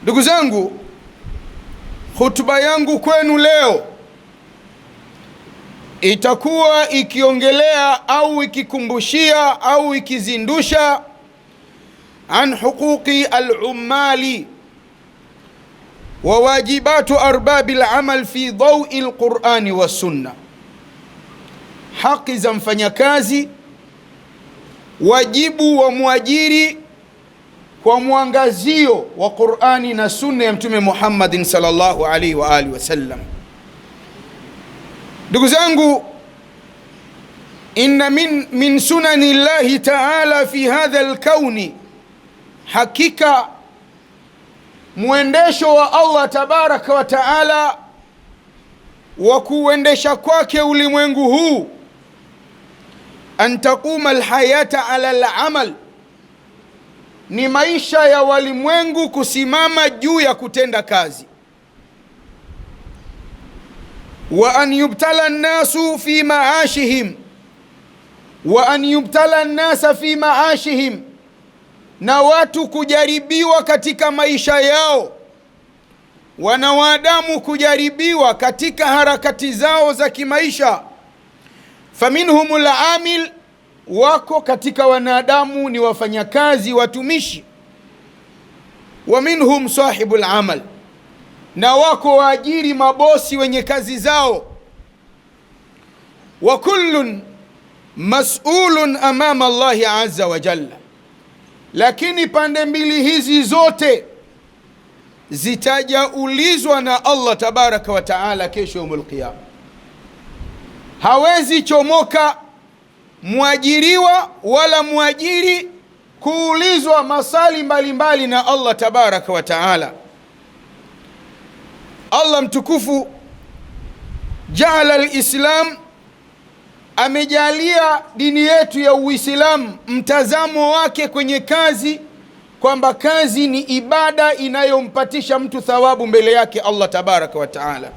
Ndugu zangu, hutuba yangu kwenu leo itakuwa ikiongelea au ikikumbushia au ikizindusha an huquqi al-ummali wa wajibatu arbabi al-amal fi dawi al-Qur'ani wa sunna, haki za mfanyakazi, wajibu wa muajiri kwa muangazio wa Qur'ani na sunna ya Mtume Muhammadin sallallahu alaihi wa alihi wasallam. Ndugu zangu, inna min sunani llahi ta'ala fi hadha al-kauni, hakika muendesho wa Allah tabaraka wa ta'ala wa kuendesha kwake ulimwengu huu, an taquma alhayata ala alamal, ni maisha ya walimwengu kusimama juu ya kutenda kazi. Wa an yubtala an-nasu fi maashihim, wa an yubtala an-nasa fi maashihim, na watu kujaribiwa katika maisha yao, wanadamu kujaribiwa katika harakati zao za kimaisha. Faminhumul amil, wako katika wanadamu ni wafanyakazi, watumishi. Wa minhum sahibul amal, na wako waajiri, mabosi wenye kazi zao. Wa kullun mas'ulun amama Allahi azza wa jalla, lakini pande mbili hizi zote zitajaulizwa na Allah tabaraka wa taala kesho yaumul qiyama. Hawezi chomoka muajiriwa wala muajiri kuulizwa masali mbalimbali na Allah tabaraka wa taala. Allah mtukufu jaala al-Islam, amejalia dini yetu ya Uislamu mtazamo wake kwenye kazi, kwamba kazi ni ibada inayompatisha mtu thawabu mbele yake Allah tabaraka wa taala.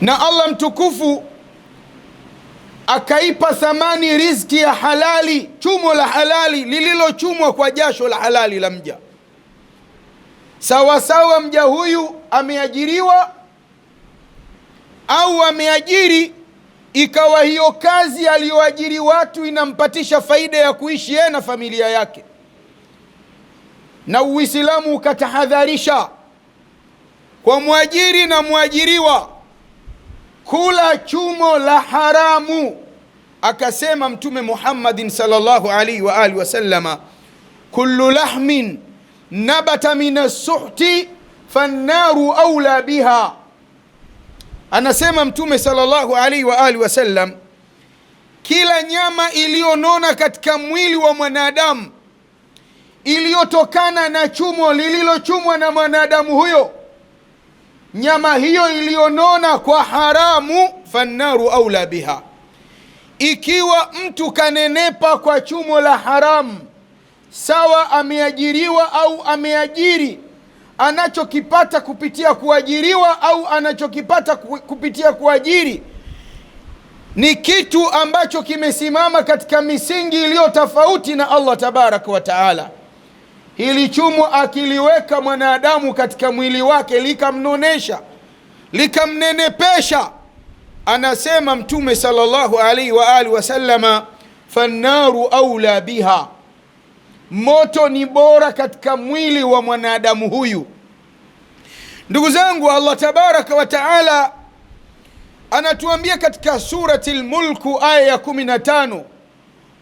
Na Allah mtukufu akaipa thamani riziki ya halali, chumo la halali lililochumwa kwa jasho la halali la mja. Sawa sawa mja huyu ameajiriwa au ameajiri, ikawa hiyo kazi aliyoajiri watu inampatisha faida ya kuishi yeye na familia yake. Na Uislamu ukatahadharisha kwa muajiri na muajiriwa kula chumo la haramu. Akasema Mtume Muhammadin sallallahu alaihi wa alihi wasallama, kullu lahmin nabata min as-suhti fannaru awla biha. Anasema Mtume sallallahu alaihi wa alihi wasallam, kila nyama iliyonona katika mwili wa mwanadamu iliyotokana na chumo lililochumwa na mwanadamu huyo, nyama hiyo iliyonona kwa haramu, fannaru aula biha. Ikiwa mtu kanenepa kwa chumo la haramu, sawa ameajiriwa au ameajiri, anachokipata kupitia kuajiriwa au anachokipata kupitia kuajiri ni kitu ambacho kimesimama katika misingi iliyo tofauti na Allah tabaraka wa taala. Hili chumo akiliweka mwanadamu katika mwili wake, likamnonesha, likamnenepesha, anasema Mtume sallallahu alaihi wa alihi wasallama, fannaru aula biha, moto ni bora katika mwili wa mwanadamu huyu. Ndugu zangu, Allah tabaraka wa taala anatuambia katika surati al-Mulk aya ya 15,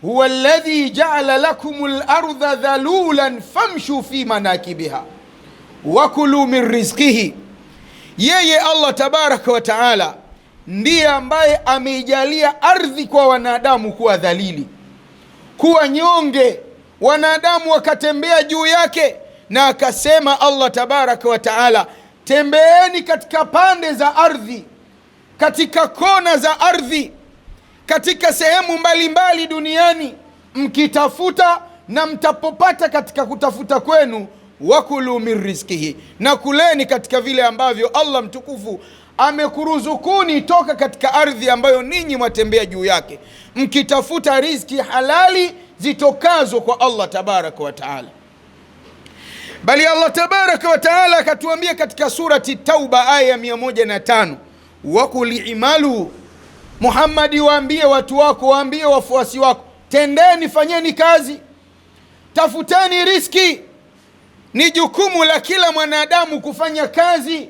huwa alladhi ja'ala lakumul ardha dhalulan famshu fi manakibiha wa kulu min rizqihi. Yeye Allah tabaraka wa taala ndiye ambaye ameijalia ardhi kwa wanadamu kuwa dhalili, kuwa nyonge, wanadamu wakatembea juu yake. Na akasema Allah tabaraka wa taala, tembeeni katika pande za ardhi, katika kona za ardhi, katika sehemu mbalimbali duniani, mkitafuta na mtapopata katika kutafuta kwenu, wakulu min rizkihi, na kuleni katika vile ambavyo Allah mtukufu amekuruzukuni toka katika ardhi ambayo ninyi mwatembea juu yake, mkitafuta riziki halali zitokazo kwa Allah tabaraka wa taala. Bali Allah tabaraka wa taala akatuambia katika surati Tauba aya 105, waqul imalu, Muhammadi waambie watu wako, waambie wafuasi wako, tendeni, fanyeni kazi, tafuteni riski. Ni jukumu la kila mwanadamu kufanya kazi.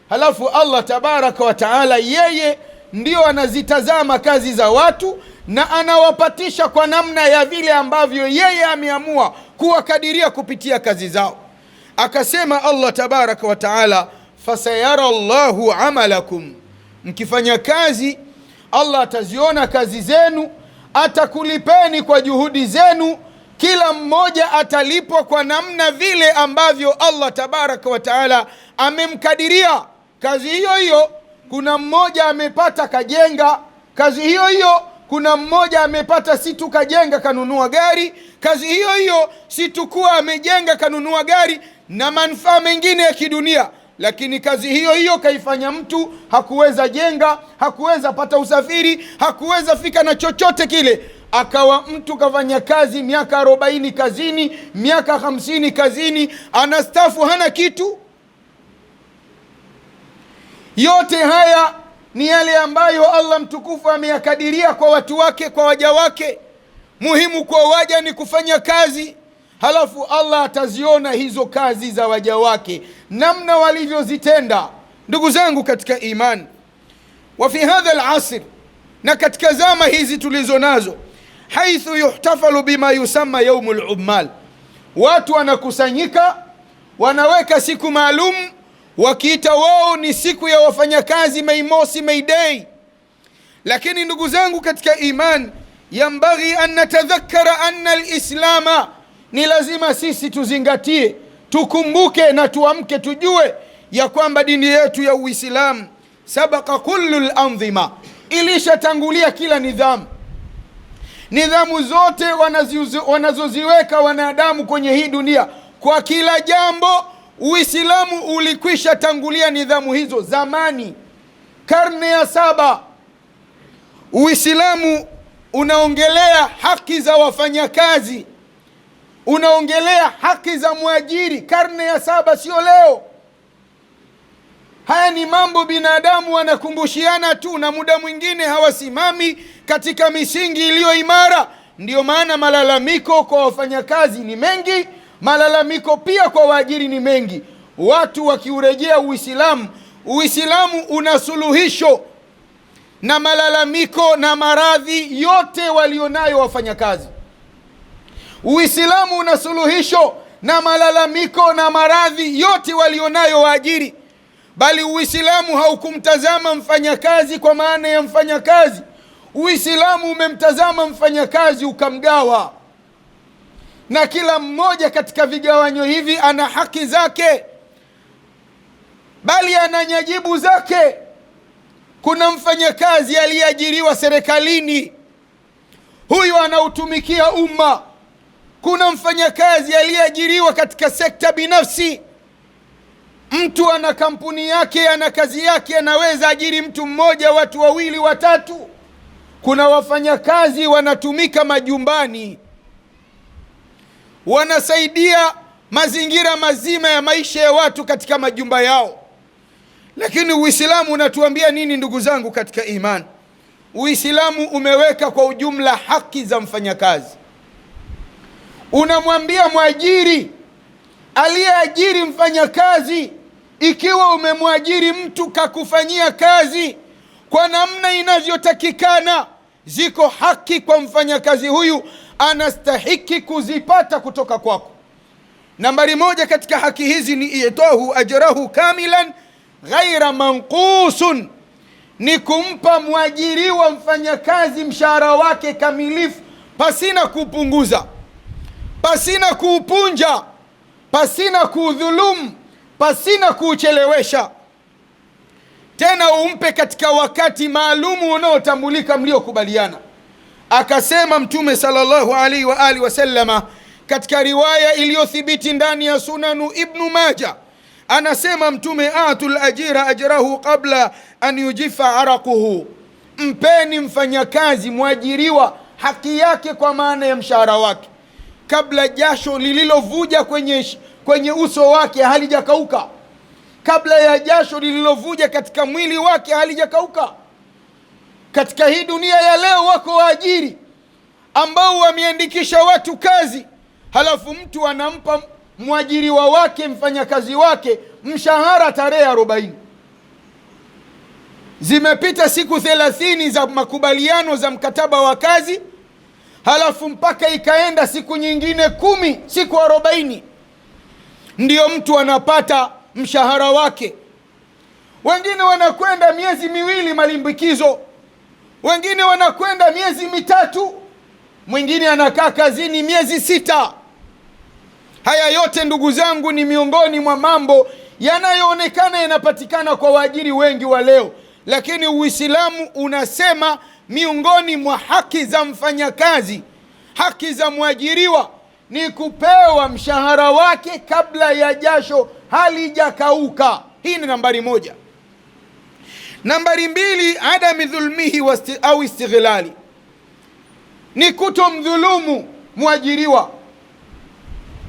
Halafu Allah tabaraka wa taala yeye ndio anazitazama kazi za watu na anawapatisha kwa namna ya vile ambavyo yeye ameamua kuwakadiria kupitia kazi zao. Akasema Allah tabaraka wa taala, fasayara Allahu amalakum, mkifanya kazi Allah ataziona kazi zenu, atakulipeni kwa juhudi zenu, kila mmoja atalipwa kwa namna vile ambavyo Allah tabaraka wa taala amemkadiria. Kazi hiyo hiyo kuna mmoja amepata kajenga, kazi hiyo hiyo kuna mmoja amepata si tu kajenga kanunua gari, kazi hiyo hiyo si tu kuwa amejenga kanunua gari na manufaa mengine ya kidunia, lakini kazi hiyo hiyo kaifanya mtu hakuweza jenga, hakuweza pata usafiri, hakuweza fika na chochote kile, akawa mtu kafanya kazi miaka 40 kazini, miaka 50 kazini, anastafu hana kitu. Yote haya ni yale ambayo Allah mtukufu ameyakadiria kwa watu wake, kwa waja wake. Muhimu kwa waja ni kufanya kazi, halafu Allah ataziona hizo kazi za waja wake namna walivyozitenda. Ndugu zangu katika imani, wa fi hadha al-asr, na katika zama hizi tulizo nazo, haithu yuhtafalu bima yusamma yaumul ummal, watu wanakusanyika, wanaweka siku maalum wakiita wao ni siku ya wafanyakazi, Mei Mosi, May Day. Lakini ndugu zangu katika iman, yambaghi an natadhakkara anna al-islama, ni lazima sisi tuzingatie, tukumbuke na tuamke, tujue ya kwamba dini yetu ya Uislamu sabaka kullu al-anzima, ilishatangulia kila nidhamu. Nidhamu zote wanazoziweka wanadamu kwenye hii dunia kwa kila jambo, Uislamu ulikwisha tangulia nidhamu hizo zamani, karne ya 7. Uislamu unaongelea haki za wafanyakazi, unaongelea haki za mwajiri, karne ya 7, sio leo. Haya ni mambo binadamu wanakumbushiana tu, na muda mwingine hawasimami katika misingi iliyo imara. Ndiyo maana malalamiko kwa wafanyakazi ni mengi, malalamiko pia kwa waajiri ni mengi. Watu wakiurejea Uislamu, Uislamu una suluhisho na malalamiko na maradhi yote walionayo wafanyakazi. Uislamu una suluhisho na malalamiko na maradhi yote walionayo waajiri. Bali Uislamu haukumtazama mfanyakazi kwa maana ya mfanyakazi. Uislamu umemtazama mfanyakazi ukamgawa, na kila mmoja katika vigawanyo hivi ana haki zake, bali ana nyajibu zake. Kuna mfanyakazi aliyeajiriwa serikalini, huyu anautumikia umma. Kuna mfanyakazi aliyeajiriwa katika sekta binafsi, mtu ana kampuni yake, ana kazi yake, anaweza ajiri mtu mmoja, watu 2, 3. Kuna wafanyakazi wanatumika majumbani, wanasaidia mazingira mazima ya maisha ya watu katika majumba yao. Lakini Uislamu unatuambia nini ndugu zangu katika imani? Uislamu umeweka kwa ujumla haki za mfanyakazi. Unamwambia mwajiri aliyeajiri mfanyakazi, ikiwa umemwajiri mtu kakufanyia kazi kwa namna inavyotakikana, ziko haki kwa mfanyakazi huyu, anastahiki kuzipata kutoka kwako. Nambari 1 katika haki hizi ni itahu ajrahu kamilan ghaira manqusun, ni kumpa mwajiriwa mfanyakazi mshahara wake kamilifu, pasina kupunguza, pasina kuupunja, pasina kuudhulumu, pasina kuuchelewesha. Tena umpe katika wakati maalumu unaotambulika mliokubaliana. Akasema Mtume sallallahu alaihi wa alihi wasallama katika riwaya iliyothibiti ndani ya Sunanu Ibn Majah, anasema Mtume, atul ajira ajrahu qabla an yujifa araquhu, mpeni mfanyakazi mwajiriwa haki yake kwa maana ya mshahara wake kabla jasho lililovuja kwenye uso wake halijakauka, kabla ya jasho lililovuja katika mwili wake halijakauka. Katika hii dunia ya leo wako waajiri ambao wameandikisha watu kazi, halafu mtu anampa mwajiriwa wake, mfanyakazi wake, mshahara tarehe 40. Zimepita siku 30 za makubaliano za mkataba wa kazi, halafu mpaka ikaenda siku nyingine 10, siku 40 ndio mtu anapata mshahara wake. Wengine wanakwenda miezi miwili malimbikizo, wengine wanakwenda miezi mitatu, mwingine anakaa kazini miezi 6. Haya yote ndugu zangu ni miongoni mwa mambo yanayoonekana yanapatikana kwa waajiri wengi wa leo, lakini Uislamu unasema miongoni mwa haki za mfanyakazi, haki za mwajiriwa ni kupewa mshahara wake kabla ya jasho halijakauka. Hii ni nambari 1. Nambari 2, adami dhulmihi au istighlali, ni kutomdhulumu mwajiriwa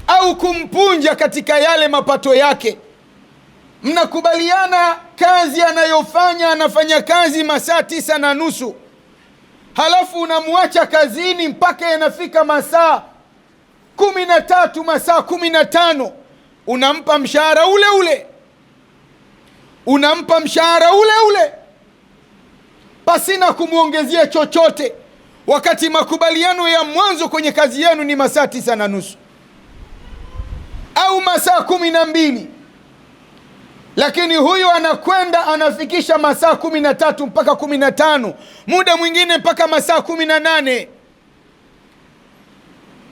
au kumpunja katika yale mapato yake. Mnakubaliana kazi anayofanya, anafanya kazi masaa 9:30, halafu unamwacha kazini mpaka yanafika masaa 13, masaa 15, unampa mshahara ule ule, unampa mshahara ule ule pasina kumwongezea chochote, wakati makubaliano ya mwanzo kwenye kazi yenu ni masaa 9:30 au masaa 12, lakini huyu anakwenda anafikisha masaa 13 mpaka 15, muda mwingine mpaka masaa 18,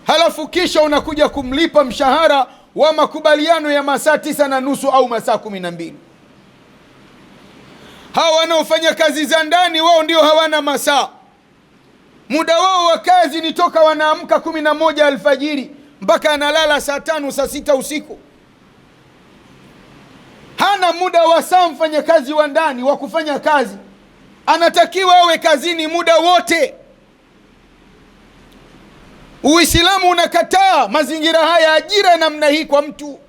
halafu kisha unakuja kumlipa mshahara wa makubaliano ya masaa 9:30 au masaa 12. Hawa wanaofanya kazi za ndani, wao ndio hawana masaa. Muda wao wa kazi ni toka wanaamka 11 alfajiri mpaka analala saa 5 saa 6 usiku. Hana muda wa saa mfanyakazi wa ndani wa kufanya kazi, anatakiwa awe kazini muda wote. Uislamu unakataa mazingira haya, ajira namna hii kwa mtu.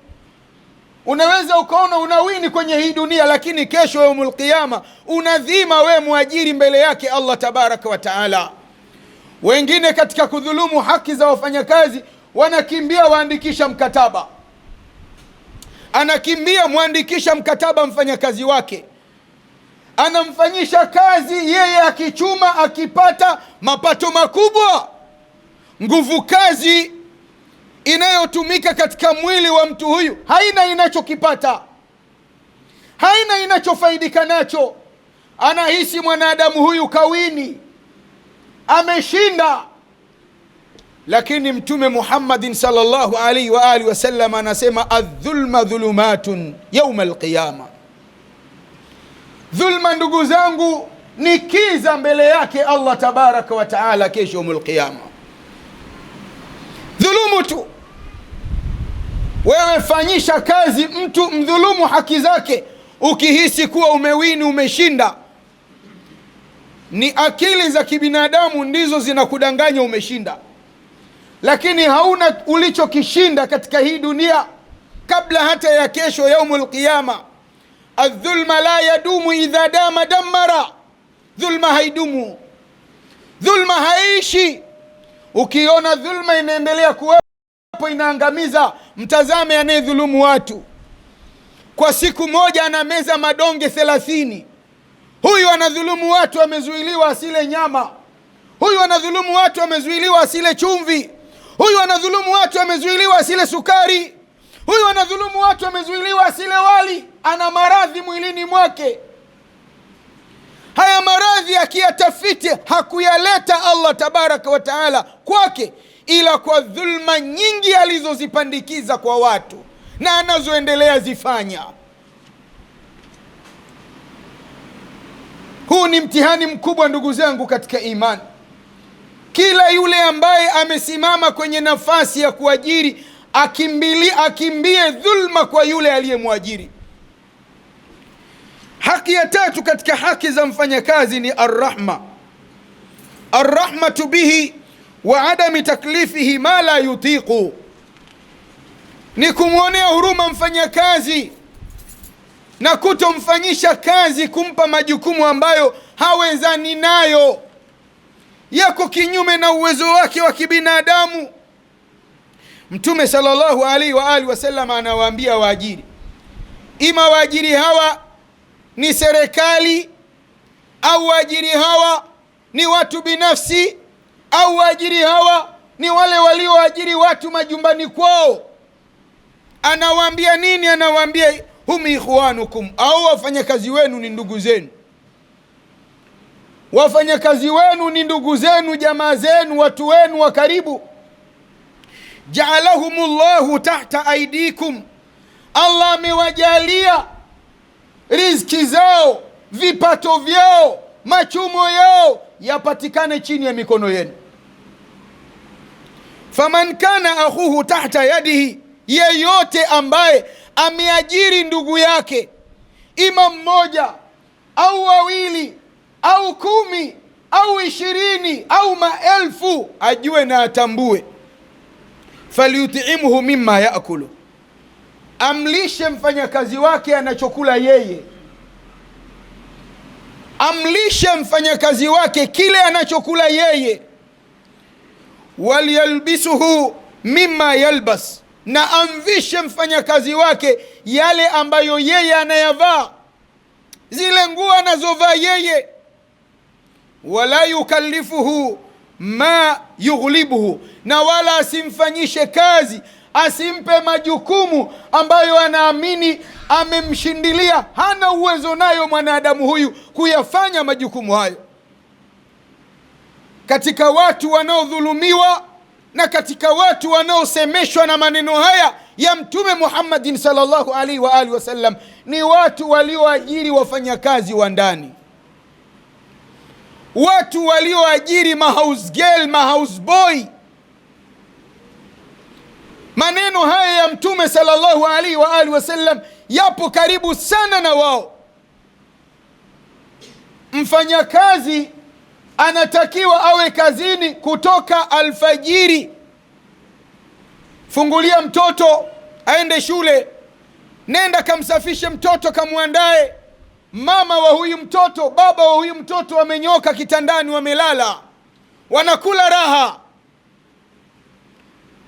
Unaweza ukaona unawini kwenye hii dunia, lakini kesho yaumul qiyama unadhima we muajiri mbele yake Allah tabaraka wa taala. Wengine katika kudhulumu haki za wafanyakazi wanakimbia waandikisha mkataba, anakimbia muandikisha mkataba mfanyakazi wake, anamfanyisha kazi yeye, akichuma akipata mapato makubwa. Nguvu kazi inayotumika katika mwili wa mtu huyu haina inachokipata, haina inachofaidika nacho. Anahisi mwanadamu huyu kawini, ameshinda. Lakini Mtume Muhammadin sallallahu alaihi wa alihi wasallam anasema adh-dhulma dhulumatun yawm al-qiyama. Dhulma ndugu zangu ni kiza mbele yake Allah tabaraka wa taala kesho yaumul qiyama. Dhulumu tu, wewe fanyisha kazi mtu, mdhulumu haki zake, ukihisi kuwa umewini, umeshinda. Ni akili za kibinadamu ndizo zinakudanganya umeshinda, lakini hauna ulichokishinda katika hii dunia kabla hata ya kesho yaumul qiyama. Adh-dhulma la yadumu idha dama dammara, dhulma haidumu, dhulma haishi. Ukiona dhulma inaendelea kuwepo, inaangamiza, mtazame anayedhulumu watu. Kwa siku moja anameza madonge 30. Huyu anadhulumu watu, amezuiliwa asile nyama. Huyu anadhulumu watu, amezuiliwa asile chumvi. Huyu anadhulumu watu, amezuiliwa asile sukari. Huyu anadhulumu watu, amezuiliwa asile wali. Ana maradhi mwilini mwake. Haya maradhi akiyatafiti hakuyaleta Allah tabaraka wa taala kwake, ila kwa dhulma nyingi alizozipandikiza kwa watu na anazoendelea zifanya. Huu ni mtihani mkubwa ndugu zangu katika imani. Kila yule ambaye amesimama kwenye nafasi ya kuajiri akimbie dhulma kwa yule aliyemwajiri. Haki ya 3 katika haki za mfanyakazi ni arrahma. Arrahmatu bihi wa adami taklifihi ma la yutiqu, ni kumwonea huruma mfanyakazi na kutomfanyisha kazi, kumpa majukumu ambayo hawezani nayo, yako kinyume na uwezo wake wa kibinadamu. Mtume sallallahu alaihi wa alihi wasallam anawaambia waajiri, ima waajiri hawa ni serikali au waajiri hawa ni watu binafsi au waajiri hawa ni wale walioajiri watu majumbani kwao, anawaambia nini? Anawaambia hum ikhwanukum, au wafanyakazi wenu ni ndugu zenu. Wafanyakazi wenu ni ndugu zenu, jamaa zenu, watu wenu wa karibu. Ja'alahumullahu tahta aidikum, Allah amewajalia riziki zao, vipato vyao, machumo yao yapatikane chini ya mikono yenu. Faman kana akhuhu tahta yadihi, yeyote ambaye ameajiri ndugu yake, ima mmoja au wawili au 10 au 20 au maelfu, ajue na atambue, falyutimuhu mimma yaakulu, amlishe mfanyakazi wake anachokula yeye, amlishe mfanyakazi wake kile anachokula yeye. Walyalbisuhu mimma yalbas, na amvishe mfanyakazi wake yale ambayo yeye anayavaa, zile nguo anazovaa yeye. Wala yukallifuhu ma yughlibuhu, na wala asimfanyishe kazi, asimpe majukumu ambayo anaamini amemshindilia, hana uwezo nayo mwanadamu huyu kuyafanya majukumu hayo. Katika watu wanaodhulumiwa na katika watu wanaosemeshwa na maneno haya ya Mtume Muhammadin sallallahu alaihi wa alihi wasallam ni watu walioajiri wafanyakazi wa ndani, watu walioajiri mahouse girl, mahouse boy. Maneno haya ya Mtume sallallahu alaihi wa alihi wasallam yapo karibu sana na wao. Mfanyakazi anatakiwa awe kazini kutoka alfajiri. Fungulia mtoto aende shule, nenda kamsafishe mtoto, kamwandae. Mama wa huyu mtoto, baba wa huyu mtoto wamenyoka kitandani, wamelala, wanakula raha.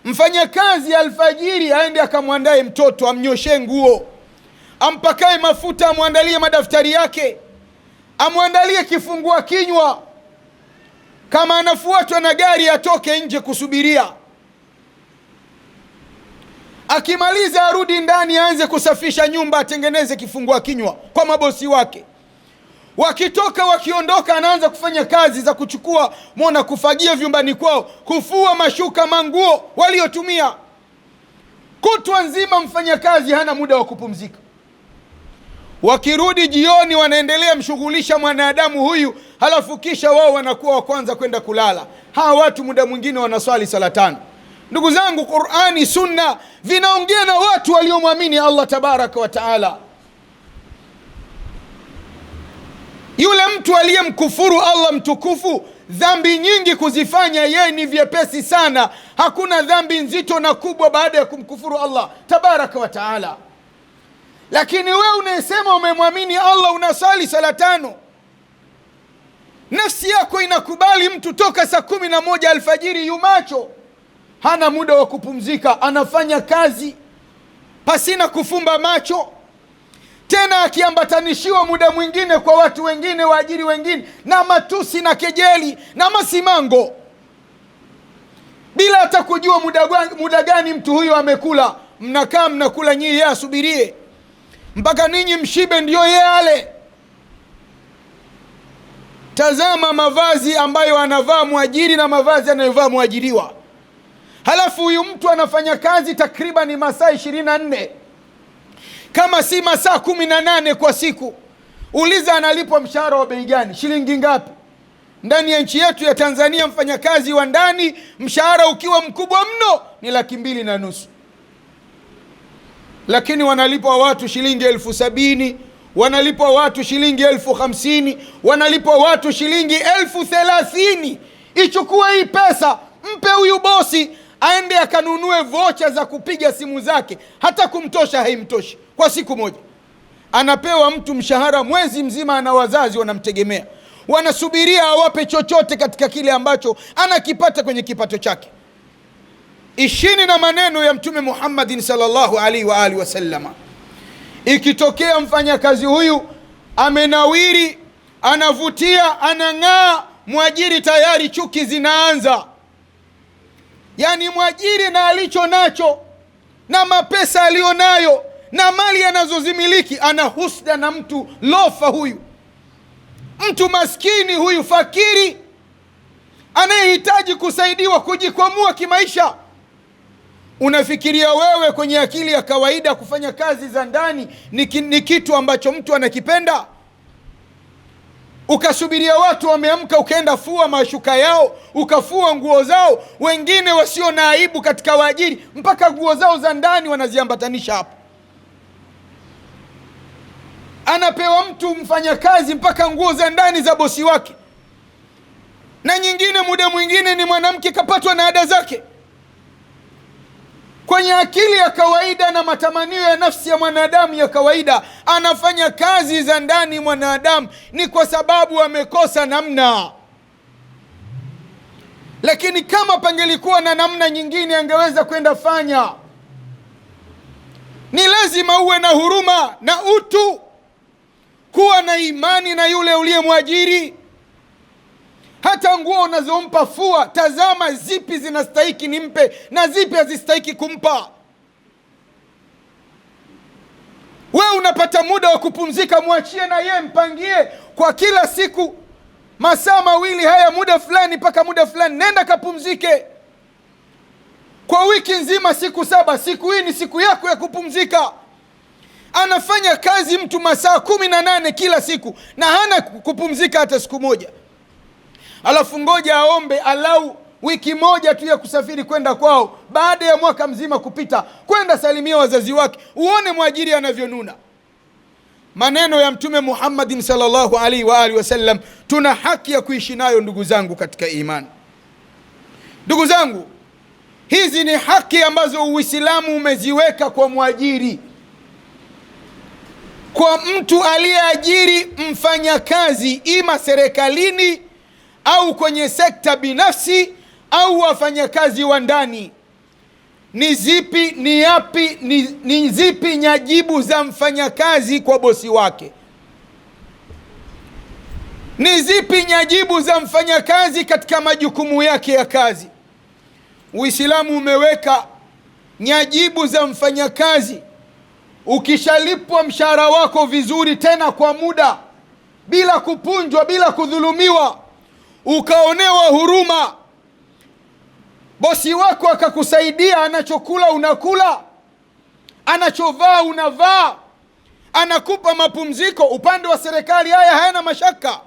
Mfanyakazi alfajiri aende akamwandae mtoto, amnyoshe nguo, ampakae mafuta, amwandalie madaftari yake, amwandalie kifungua kinywa. Kama anafuatwa na gari atoke nje kusubiria. Akimaliza arudi ndani, aanze kusafisha nyumba, atengeneze kifungua kinywa kwa mabosi wake. Wakitoka wakiondoka, anaanza kufanya kazi za kuchukua mwana, kufagia vyumbani kwao, kufua mashuka, manguo waliotumia. Kutwa nzima mfanyakazi hana muda wa kupumzika. Wakirudi jioni, wanaendelea mshughulisha mwanadamu huyu, halafu kisha wao wanakuwa wa kwanza kwenda kulala. Hawa watu muda mwingine wanaswali sala 5. Ndugu zangu, Qur'ani, Sunna vinaongea na watu waliomwamini Allah tabaraka wa taala. Yule mtu aliyemkufuru Allah mtukufu, dhambi nyingi kuzifanya yeye ni vyepesi sana. Hakuna dhambi nzito na kubwa baada ya kumkufuru Allah tabaraka wa taala. Lakini wewe unayesema umemwamini Allah, unasali sala 5, nafsi yako inakubali mtu toka saa 11 alfajiri yumacho, hana muda wa kupumzika, anafanya kazi pasina kufumba macho, tena akiambatanishiwa muda mwingine kwa watu wengine, waajiri wengine, na matusi na kejeli na masimango, bila hata kujua muda gani mtu huyo amekula. Mnakaa mnakula nyinyi, yeye asubirie mpaka ninyi mshibe ndio yeye ale. Tazama mavazi ambayo anavaa mwajiri na mavazi anayovaa mwajiriwa. Halafu huyu mtu anafanya kazi takriban masaa 24, kama si masaa 18 kwa siku. Uliza analipwa mshahara wa bei gani? Shilingi ngapi? Ndani ya nchi yetu ya Tanzania mfanyakazi wa ndani mshahara ukiwa mkubwa mno ni 2.5 laki. Lakini wanalipwa watu shilingi 70,000, wanalipwa watu shilingi 50,000, wanalipwa watu shilingi 30,000. Ichukua hii pesa Mpe huyu bosi aende akanunue vocha za kupiga simu zake, hata kumtosha haimtoshi kwa siku moja. Anapewa mtu mshahara mwezi mzima, ana wazazi wanamtegemea, wanasubiria awape chochote katika kile ambacho anakipata kwenye kipato chake. Ishini na maneno ya Mtume Muhammadin sallallahu alaihi wa alihi wasallama. Ikitokea mfanyakazi huyu amenawiri, anavutia, anang'aa, mwajiri tayari chuki zinaanza. Yani mwajiri na alicho nacho na mapesa alionayo na mali anazozimiliki, ana husda na mtu lofa huyu, mtu maskini huyu, fakiri anayehitaji kusaidiwa kujikwamua kimaisha. Unafikiria wewe kwenye akili ya kawaida kufanya kazi za ndani ni kitu ambacho mtu anakipenda? Ukasubiria watu wameamka, ukaenda fua mashuka yao, ukafua nguo zao. Wengine wasio na aibu katika waajiri, mpaka nguo zao za ndani wanaziambatanisha hapo. Anapewa mtu mfanyakazi mpaka nguo za ndani za bosi wake. Na nyingine, muda mwingine ni mwanamke kapatwa na ada zake. Kwenye akili ya kawaida na matamanio ya nafsi ya mwanadamu ya kawaida, anafanya kazi za ndani mwanadamu ni kwa sababu amekosa namna. Lakini kama pangelikuwa na namna nyingine angeweza kwenda fanya. Ni lazima uwe na huruma na utu, kuwa na imani na yule uliyemwajiri. Hata nguo unazompa fua, tazama zipi zinastahiki nimpe na zipi hazistahiki kumpa. Wewe unapata muda wa kupumzika, mwachie na yeye, mpangie kwa kila siku masaa mawili haya, muda fulani mpaka muda fulani, nenda kapumzike. Kwa wiki nzima siku 7, siku hii ni siku yako ya kupumzika. Anafanya kazi mtu masaa 18 kila siku na hana kupumzika hata siku moja. Alafu ngoja aombe alau wiki moja tu ya kusafiri kwenda kwao, baada ya mwaka mzima kupita, kwenda salimia wazazi wake. Uone mwajiri anavyonuna. Maneno ya Mtume Muhammadin sallallahu alaihi wa alihi wasallam tuna haki ya kuishi nayo, ndugu zangu katika imani. Ndugu zangu, hizi ni haki ambazo Uislamu umeziweka kwa mwajiri, kwa mtu aliyeajiri mfanyakazi, ima serikalini au kwenye sekta binafsi au wafanyakazi wa ndani. Ni zipi nyajibu za mfanyakazi kwa bosi wake? Ni zipi nyajibu za mfanyakazi katika majukumu yake ya kazi? Uislamu umeweka nyajibu za mfanyakazi. Ukishalipwa mshahara wako vizuri, tena kwa muda, bila kupunjwa, bila kudhulumiwa, ukaonewa huruma, bosi wako akakusaidia, anachokula unakula, anachovaa unavaa, anakupa mapumziko. Upande wa serikali haya hayana mashaka.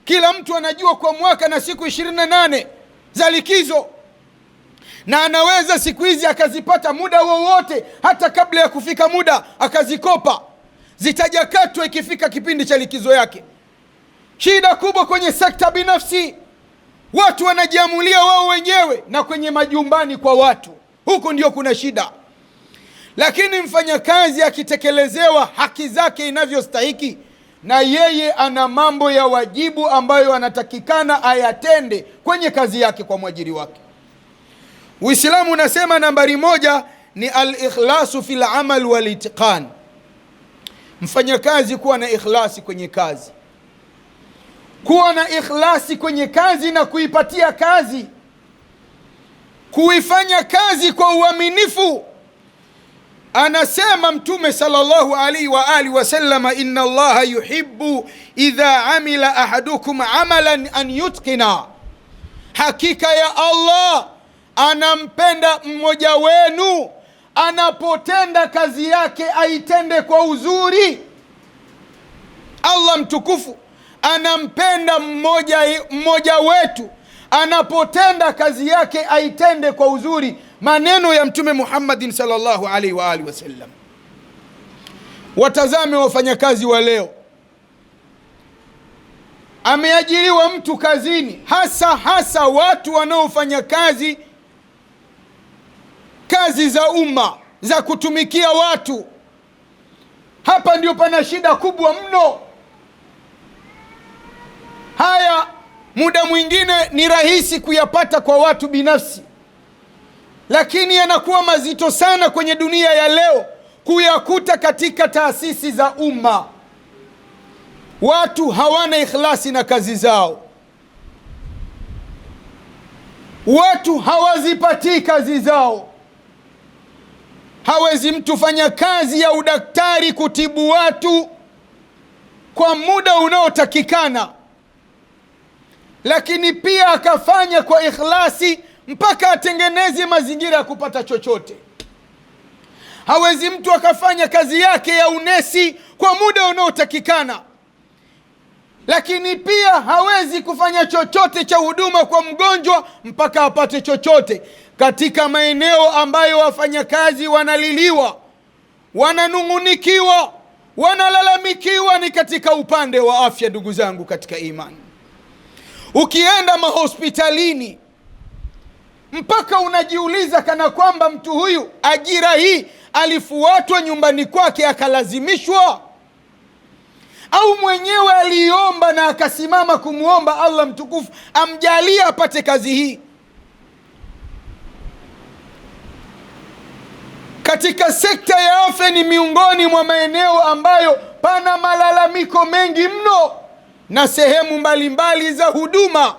Kila mtu anajua kwa mwaka na siku 28 za likizo, na anaweza siku hizi akazipata muda wowote, hata kabla ya kufika muda akazikopa, zitajakatwa ikifika kipindi cha likizo yake. Shida kubwa kwenye sekta binafsi, watu wanajiamulia wao wenyewe, na kwenye majumbani kwa watu, huko ndio kuna shida. Lakini mfanyakazi akitekelezewa haki zake inavyostahiki, na yeye ana mambo ya wajibu ambayo anatakikana ayatende kwenye kazi yake kwa mwajiri wake. Uislamu unasema nambari 1 ni al-ikhlasu fil amal wal itqan. Mfanyakazi kuwa na ikhlasi kwenye kazi, kuwa na ikhlasi kwenye kazi na kuipatia kazi, kuifanya kazi kwa uaminifu. Anasema Mtume sallallahu alaihi wa alihi wasallama, inna Allaha yuhibbu idha amila ahadukum amalan an yutqina, hakika ya Allah anampenda mmoja wenu anapotenda kazi yake aitende kwa uzuri. Allah mtukufu anampenda mmoja wetu anapotenda kazi yake aitende kwa uzuri. Maneno ya Mtume Muhammadin sallallahu alaihi wa alihi wasallam. Watazame wafanyakazi wa leo, ameajiriwa mtu kazini, hasa watu wanaofanya kazi za umma za kutumikia watu. Hapa ndio pana shida kubwa mno. Haya muda mwingine ni rahisi kuyapata kwa watu binafsi, lakini yanakuwa mazito sana kwenye dunia ya leo kuyakuta katika taasisi za umma. Watu hawana ikhlasi na kazi zao, watu hawazipatii kazi zao. Hawezi mtu fanya kazi ya udaktari, kutibu watu kwa muda unaotakikana, lakini pia akafanya kwa ikhlasi mpaka atengeneze mazingira ya kupata chochote. Hawezi mtu akafanya kazi yake ya unesi kwa muda unaotakikana, lakini pia hawezi kufanya chochote cha huduma kwa mgonjwa mpaka apate chochote. Katika maeneo ambayo wafanyakazi wanaliliwa, wananungunikiwa, wanalalamikiwa ni katika upande wa afya. Ndugu zangu katika imani, ukienda mahospitalini mpaka unajiuliza kana kwamba mtu huyu ajira hii alifuatwa nyumbani kwake akalazimishwa, au mwenyewe aliomba na akasimama kumuomba Allah mtukufu amjalie apate kazi hii. Katika sekta ya afya ni miongoni mwa maeneo ambayo pana malalamiko mengi mno, na sehemu mbalimbali za huduma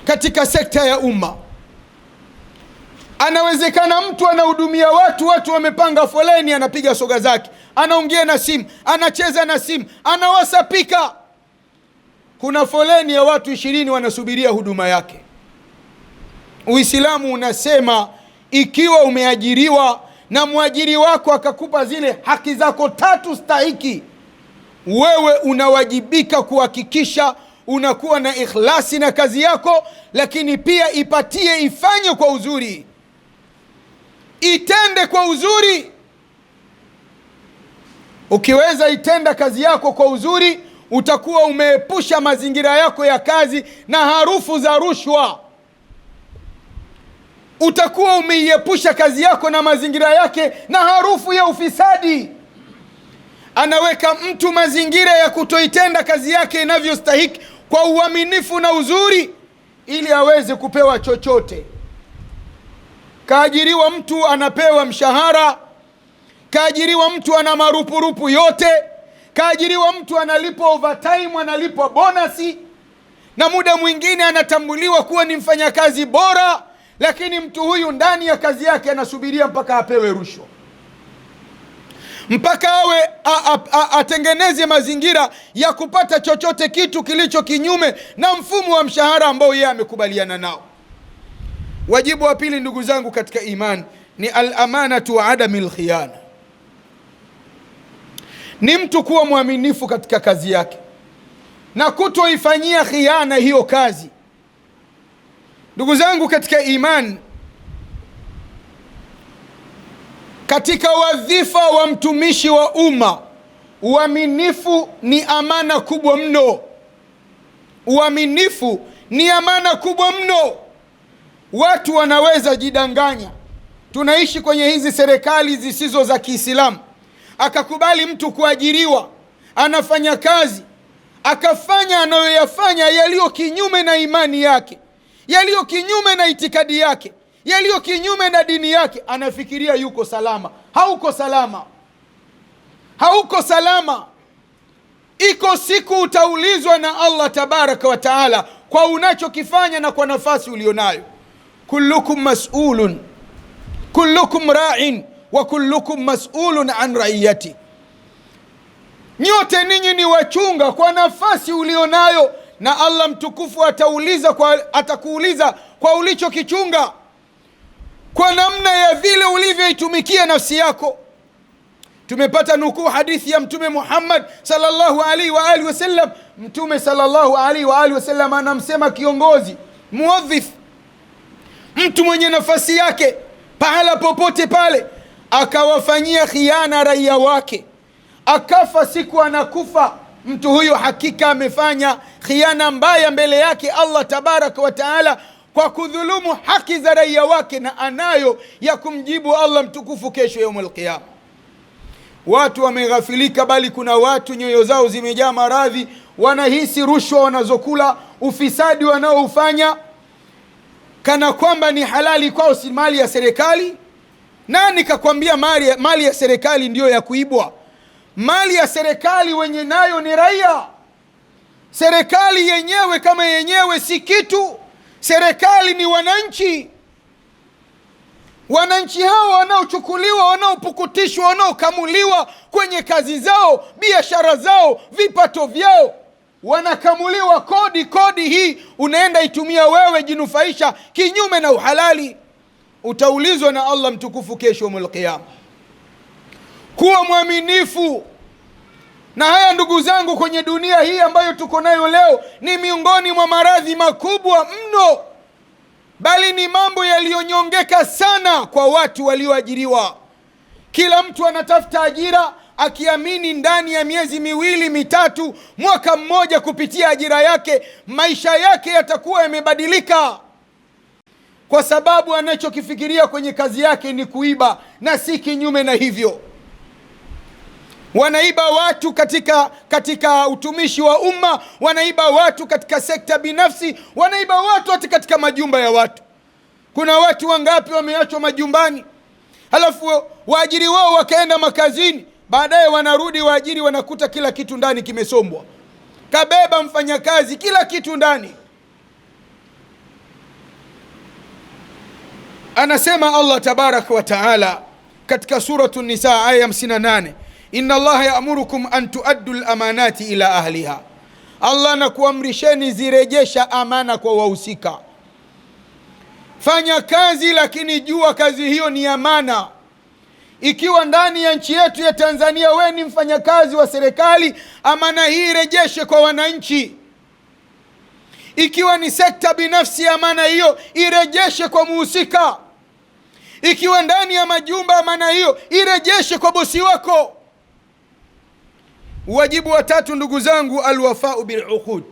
katika sekta ya umma. Anawezekana mtu anahudumia watu wamepanga foleni, anapiga soga zake, anaongea na simu, anacheza na simu, anawasapika. Kuna foleni ya watu 20 wanasubiria huduma yake. Uislamu unasema ikiwa umeajiriwa na mwajiri wako akakupa zile haki zako 3 stahiki, wewe unawajibika kuhakikisha unakuwa na ikhlasi na kazi yako, lakini pia ifanye kwa uzuri, itende kwa uzuri. Ukiweza itenda kazi yako kwa uzuri, utakuwa umeepusha mazingira yako ya kazi na harufu za rushwa. Utakuwa umeiepusha kazi yako na mazingira yake na harufu ya ufisadi. Anaweka mtu mazingira ya kutoitenda kazi yake inavyostahiki kwa uaminifu na uzuri, ili aweze kupewa chochote. Kaajiriwa mtu anapewa mshahara, kaajiriwa mtu ana marupurupu yote, kaajiriwa mtu analipwa overtime, analipwa bonasi, na muda mwingine anatambuliwa kuwa ni mfanyakazi bora, lakini mtu huyu ndani ya kazi yake anasubiria mpaka apewe rushwa, mpaka awe atengeneze mazingira ya kupata chochote kitu kilicho kinyume na mfumo wa mshahara ambao yeye amekubaliana nao. Wajibu wa pili, ndugu zangu katika imani, ni al-amanatu wa adamil khiyana. Ni mtu kuwa mwaminifu katika kazi yake na kutoifanyia khiana hiyo kazi. Ndugu zangu katika imani, katika wadhifa wa mtumishi wa umma, uaminifu ni amana kubwa mno. Uaminifu ni amana kubwa mno. Watu wanaweza jidanganya. Tunaishi kwenye hizi serikali zisizo za Kiislamu, akakubali mtu kuajiriwa, anafanya kazi, akafanya anayoyafanya yaliyo kinyume na imani yake, yaliyo kinyume na itikadi yake, yaliyo kinyume na dini yake. Anafikiria yuko salama. Hauko salama, hauko salama. Iko siku utaulizwa na Allah tabaraka wa taala kwa unachokifanya na kwa nafasi ulionayo. Kullukum mas'ulun, kullukum ra'in wa kullukum mas'ulun an ra'iyati. Nyote ninyi ni wachunga kwa nafasi ulionayo, na Allah mtukufu atakuuliza kwa ulichokichunga, kwa namna ya vile ulivyoitumikia nafsi yako. Tumepata nukuu hadithi ya Mtume Muhammad sallallahu alaihi wa alihi wasallam. Mtume sallallahu alaihi wa alihi wasallam anamsema kiongozi, muadhif, mtu mwenye nafasi yake pahala popote pale, akawafanyia khiana raia wake, akafa. Siku anakufa mtu huyo hakika amefanya khiana mbaya mbele yake Allah tabaraka wa taala, kwa kudhulumu haki za raia wake, na anayo ya kumjibu Allah mtukufu kesho yaumul qiyama. Watu wameghafilika, bali kuna watu nyoyo zao zimejaa maradhi, wanahisi rushwa wanazokula, ufisadi wanaoufanya kana kwamba ni halali kwao, si mali ya serikali. Nani kakwambia mali ya serikali ndiyo ya kuibwa? Mali ya serikali wenye nayo ni raia. Serikali yenyewe kama yenyewe si kitu. Serikali ni wananchi. Wananchi hao wanaochukuliwa, wanaopukutishwa, wanaokamuliwa kwenye kazi zao, biashara zao, vipato vyao, wanakamuliwa kodi. Kodi hii unaenda itumia wewe jinufaisha kinyume na uhalali. Utaulizwa na Allah mtukufu kesho yaumul qiyama. Kuwa mwaminifu. Na haya ndugu zangu, kwenye dunia hii ambayo tuko nayo leo, ni miongoni mwa maradhi makubwa mno, bali ni mambo yaliyonyongeka sana kwa watu walioajiriwa. Kila mtu anatafuta ajira akiamini ndani ya miezi miwili mitatu, mwaka mmoja, kupitia ajira yake maisha yake yatakuwa yamebadilika, kwa sababu anachokifikiria kwenye kazi yake ni kuiba, na si kinyume na hivyo. Wanaiba watu katika utumishi wa umma, wanaiba watu katika sekta binafsi, wanaiba watu hata katika majumba ya watu. Kuna watu wangapi wameachwa majumbani, halafu waajiri wao wakaenda makazini, baadaye wanarudi waajiri wanakuta kila kitu ndani kimesombwa, kabeba mfanyakazi kila kitu ndani. Anasema Allah tabaraka wa taala katika suratu Nisa aya 58, inna Allah ya'murukum an tuaddu al-amanati ila ahliha. Allah anakuamrisheni zirejesha amana kwa wahusika. Fanya kazi, lakini jua kazi hiyo ni amana. Ikiwa ndani ya nchi yetu ya Tanzania wewe ni mfanyakazi wa serikali, amana hii rejeshe kwa wananchi. Ikiwa ni sekta binafsi, amana hiyo irejeshe kwa muhusika. Ikiwa ndani ya majumba, amana hiyo irejeshe kwa bosi wako. Wajibu wa tatu ndugu zangu, alwafau biluqud,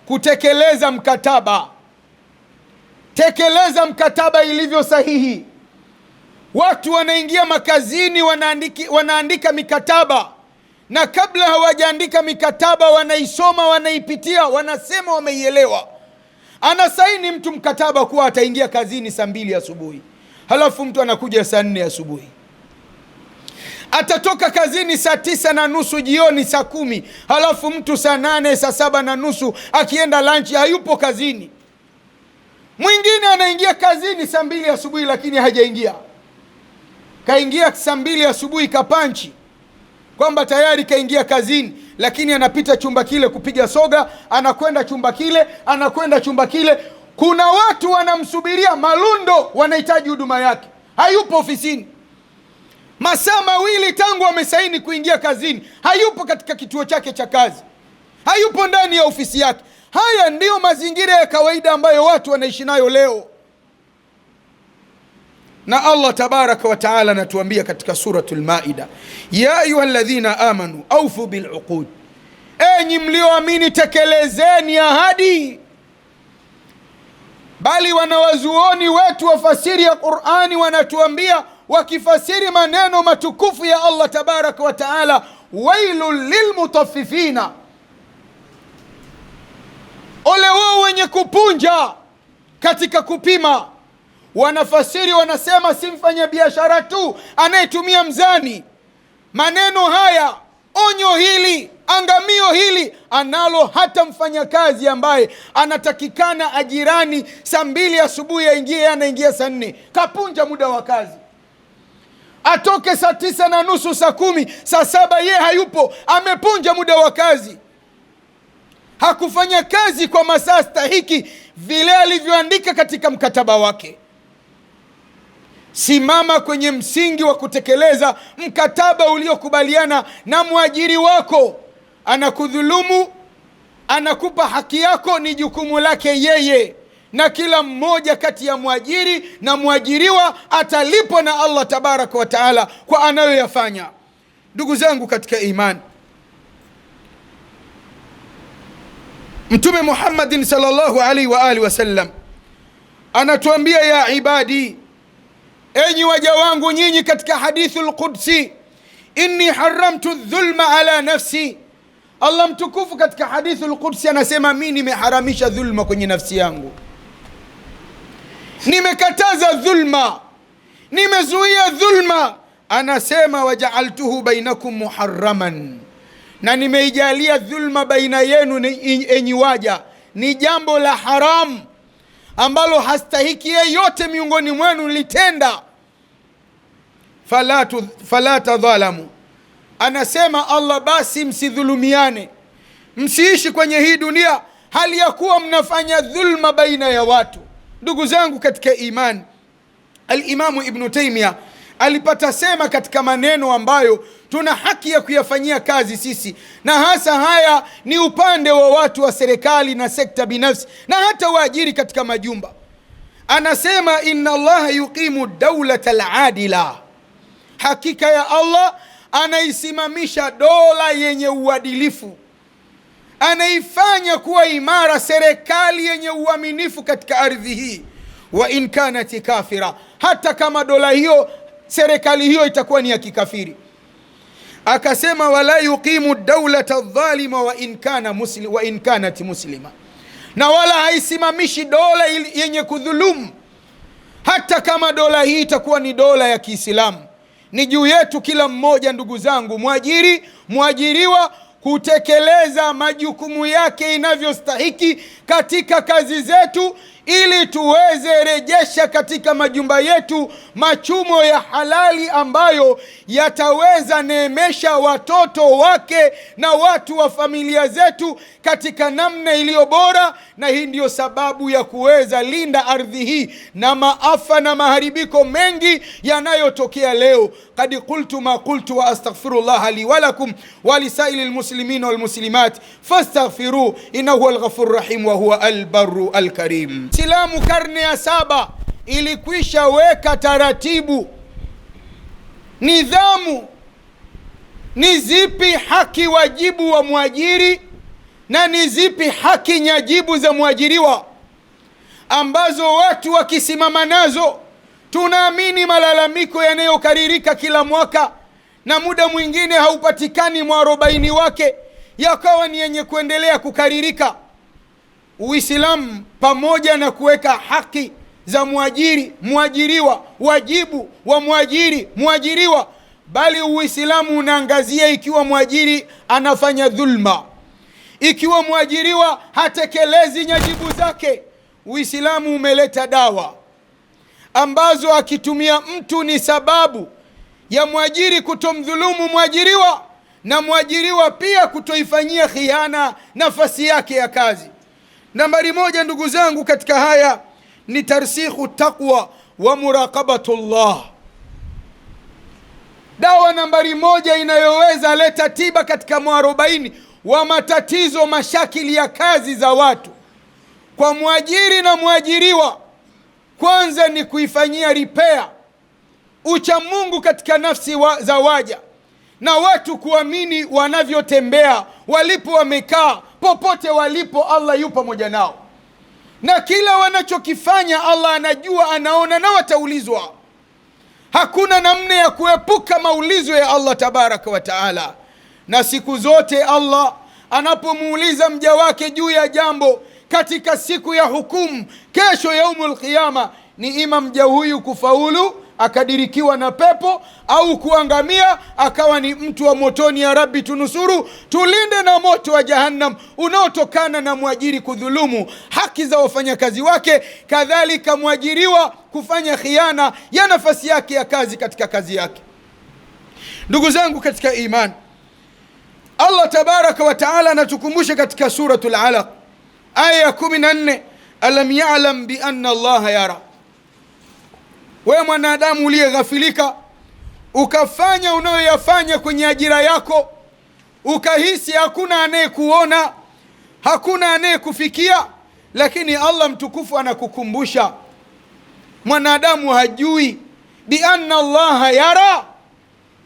kutekeleza mkataba. Tekeleza mkataba ilivyo sahihi. Watu wanaingia makazini, wanaandika mikataba, na kabla hawajaandika mikataba wanaisoma, wanaipitia, wanasema wameielewa. Anasaini mtu mkataba kuwa ataingia kazini saa 2 asubuhi, halafu mtu anakuja saa 4 asubuhi. Atatoka kazini saa 9:30 jioni, saa 10, halafu mtu saa 8, saa 7:30 akienda lunch hayupo kazini. Mwingine anaingia kazini saa 2 asubuhi lakini hajaingia. Kaingia saa 2 asubuhi kapanchi kwamba tayari kaingia kazini, lakini anapita chumba kile kupiga soga, anakwenda chumba kile, anakwenda chumba kile. Kuna watu wanamsubiria malundo, wanahitaji huduma yake, hayupo ofisini. Masaa 2 tangu amesaini kuingia kazini, hayupo katika kituo chake cha kazi, hayupo ndani ya ofisi yake. Haya ndiyo mazingira ya kawaida ambayo watu wanaishi nayo leo. Na Allah tabaraka wa taala anatuambia katika suratul Maida, ya ayyuhalladhina amanu awfu biluqud, enyi mlioamini tekelezeni ahadi. Bali wanawazuoni wetu wafasiri ya Qur'ani wanatuambia, wakifasiri maneno matukufu ya Allah tabaraka wa taala, wailul lilmutaffifina, ole wao wenye kupunja katika kupima. Wanafasiri wanasema si mfanya biashara tu anayetumia mzani. Maneno haya, onyo hili, angamio hili analo hata mfanyakazi ambaye anatakikana ajirani saa 2 asubuhi aingie, anaingia saa 4, kapunja muda wa kazi. Atoke saa 9:30, saa 10, saa 7, ye hayupo, amepunja muda wa kazi. Hakufanya kazi kwa masaa stahiki vile alivyoandika katika mkataba wake. Simama kwenye msingi wa kutekeleza mkataba uliokubaliana na mwajiri wako. Anakudhulumu, anakupa haki yako, ni jukumu lake yeye, na kila mmoja kati ya mwajiri na mwajiriwa atalipwa na Allah tabaraka wa taala kwa anayoyafanya. Ndugu zangu katika imani, Mtume Muhammadin sallallahu alaihi wa alihi wasallam anatuambia, ya ibadi, enyi waja wangu nyinyi, katika hadithul qudsi, inni haramtu dhulma ala nafsi. Allah mtukufu katika hadithul qudsi anasema, mimi nimeharamisha dhulma kwenye nafsi yangu, nimekataza dhulma, nimezuia dhulma. Anasema, waja'altuhu bainakum muharraman, na nimeijalia dhulma baina yenu enyi waja ni jambo la haramu ambalo hastahiki yeyote miongoni mwenu litenda. Fala tadhalamu, anasema Allah, basi msidhulumiane, msiishi kwenye hii dunia hali ya kuwa mnafanya dhulma baina ya watu. Ndugu zangu katika imani, Al-Imamu Ibn Taymiyyah alipata sema katika maneno ambayo tuna haki ya kuyafanyia kazi sisi, na hasa haya ni upande wa watu wa serikali na sekta binafsi na hata waajiri katika majumba. Anasema, inna Allah yuqimu dawlata al-adila, hakika ya Allah anaisimamisha dola yenye uadilifu, anaifanya kuwa imara serikali yenye uaminifu katika ardhi hii. Wa in kanat kafira, hata kama dola hiyo, serikali hiyo itakuwa ni ya kikafiri. Akasema, wala yuqimu dawlata adh-dhalima wa in kanat muslima, na wala haisimamishi dola yenye kudhulumu hata kama dola hii itakuwa ni dola ya Kiislamu. Ni juu yetu kila mmoja, ndugu zangu, mwajiri, mwajiriwa, kutekeleza majukumu yake inavyostahiki katika kazi zetu, ili tuweze rejesha katika majumba yetu machumo ya halali ambayo yataweza neemesha watoto wake na watu wa familia zetu katika namna iliyo bora. Na hii ndiyo sababu ya kuweza linda ardhi hii na maafa na maharibiko mengi yanayotokea leo. Qad qultu ma qultu wa astaghfirullah li wa lakum wa lisaili almuslimin wal muslimat fastaghfiru innahu huwal ghafurur rahim wa huwa albarru alkarim. Islamu karne ya 7 ilikwisha weka taratibu, nidhamu, ni zipi haki wajibu wa mwajiri na ni zipi haki nyajibu za mwajiriwa, ambazo watu wakisimama nazo, tunaamini malalamiko yanayokaririka kila mwaka na muda mwingine haupatikani mwarobaini wake, yakawa ni yenye kuendelea kukaririka. Uislamu pamoja na kuweka haki za mwajiri, mwajiriwa, wajibu wa mwajiri, mwajiriwa, bali Uislamu unaangazia ikiwa mwajiri anafanya dhulma, ikiwa mwajiriwa hatekelezi nyajibu zake. Uislamu umeleta dawa ambazo akitumia mtu ni sababu ya mwajiri kutomdhulumu mwajiriwa, na mwajiriwa pia kutoifanyia khiana nafasi yake ya kazi. Nambari 1, ndugu zangu katika haya, ni tarsikhu taqwa wa muraqabatullah. Dawa nambari 1 inayoweza leta tiba katika mwarobaini wa matatizo, mashakili ya kazi za watu kwa mwajiri na mwajiriwa, kwanza ni kuifanyia repair ucha Mungu katika nafsi za waja, na watu kuamini wanavyotembea, walipo wamekaa, popote walipo Allah yupo pamoja nao, na kila wanachokifanya Allah anajua, anaona, na wataulizwa. Hakuna namna ya kuepuka maulizo ya Allah tabaraka wa taala. Na siku zote Allah anapomuuliza mja wake juu ya jambo katika siku ya hukumu, kesho yaumul qiyama, ni ima mja huyu kufaulu akadirikiwa na pepo, au kuangamia akawa ni mtu wa motoni. Ya Rabbi tunusuru, tulinde na moto wa Jahannam unaotokana na mwajiri kudhulumu haki za wafanyakazi wake, kadhalika mwajiriwa kufanya khiana ya nafasi yake ya kazi katika kazi yake. Ndugu zangu katika iman, Allah tabaraka wa taala anatukumbusha katika suratul Alaq aya ya 14, alam ya'lam bi anna Allah yara. Wewe mwanadamu uliyeghafilika, ukafanya unayoyafanya kwenye ajira yako, ukahisi hakuna anayekuona, hakuna anayekufikia, lakini Allah mtukufu anakukumbusha, mwanadamu hajui bi anna Allah yara,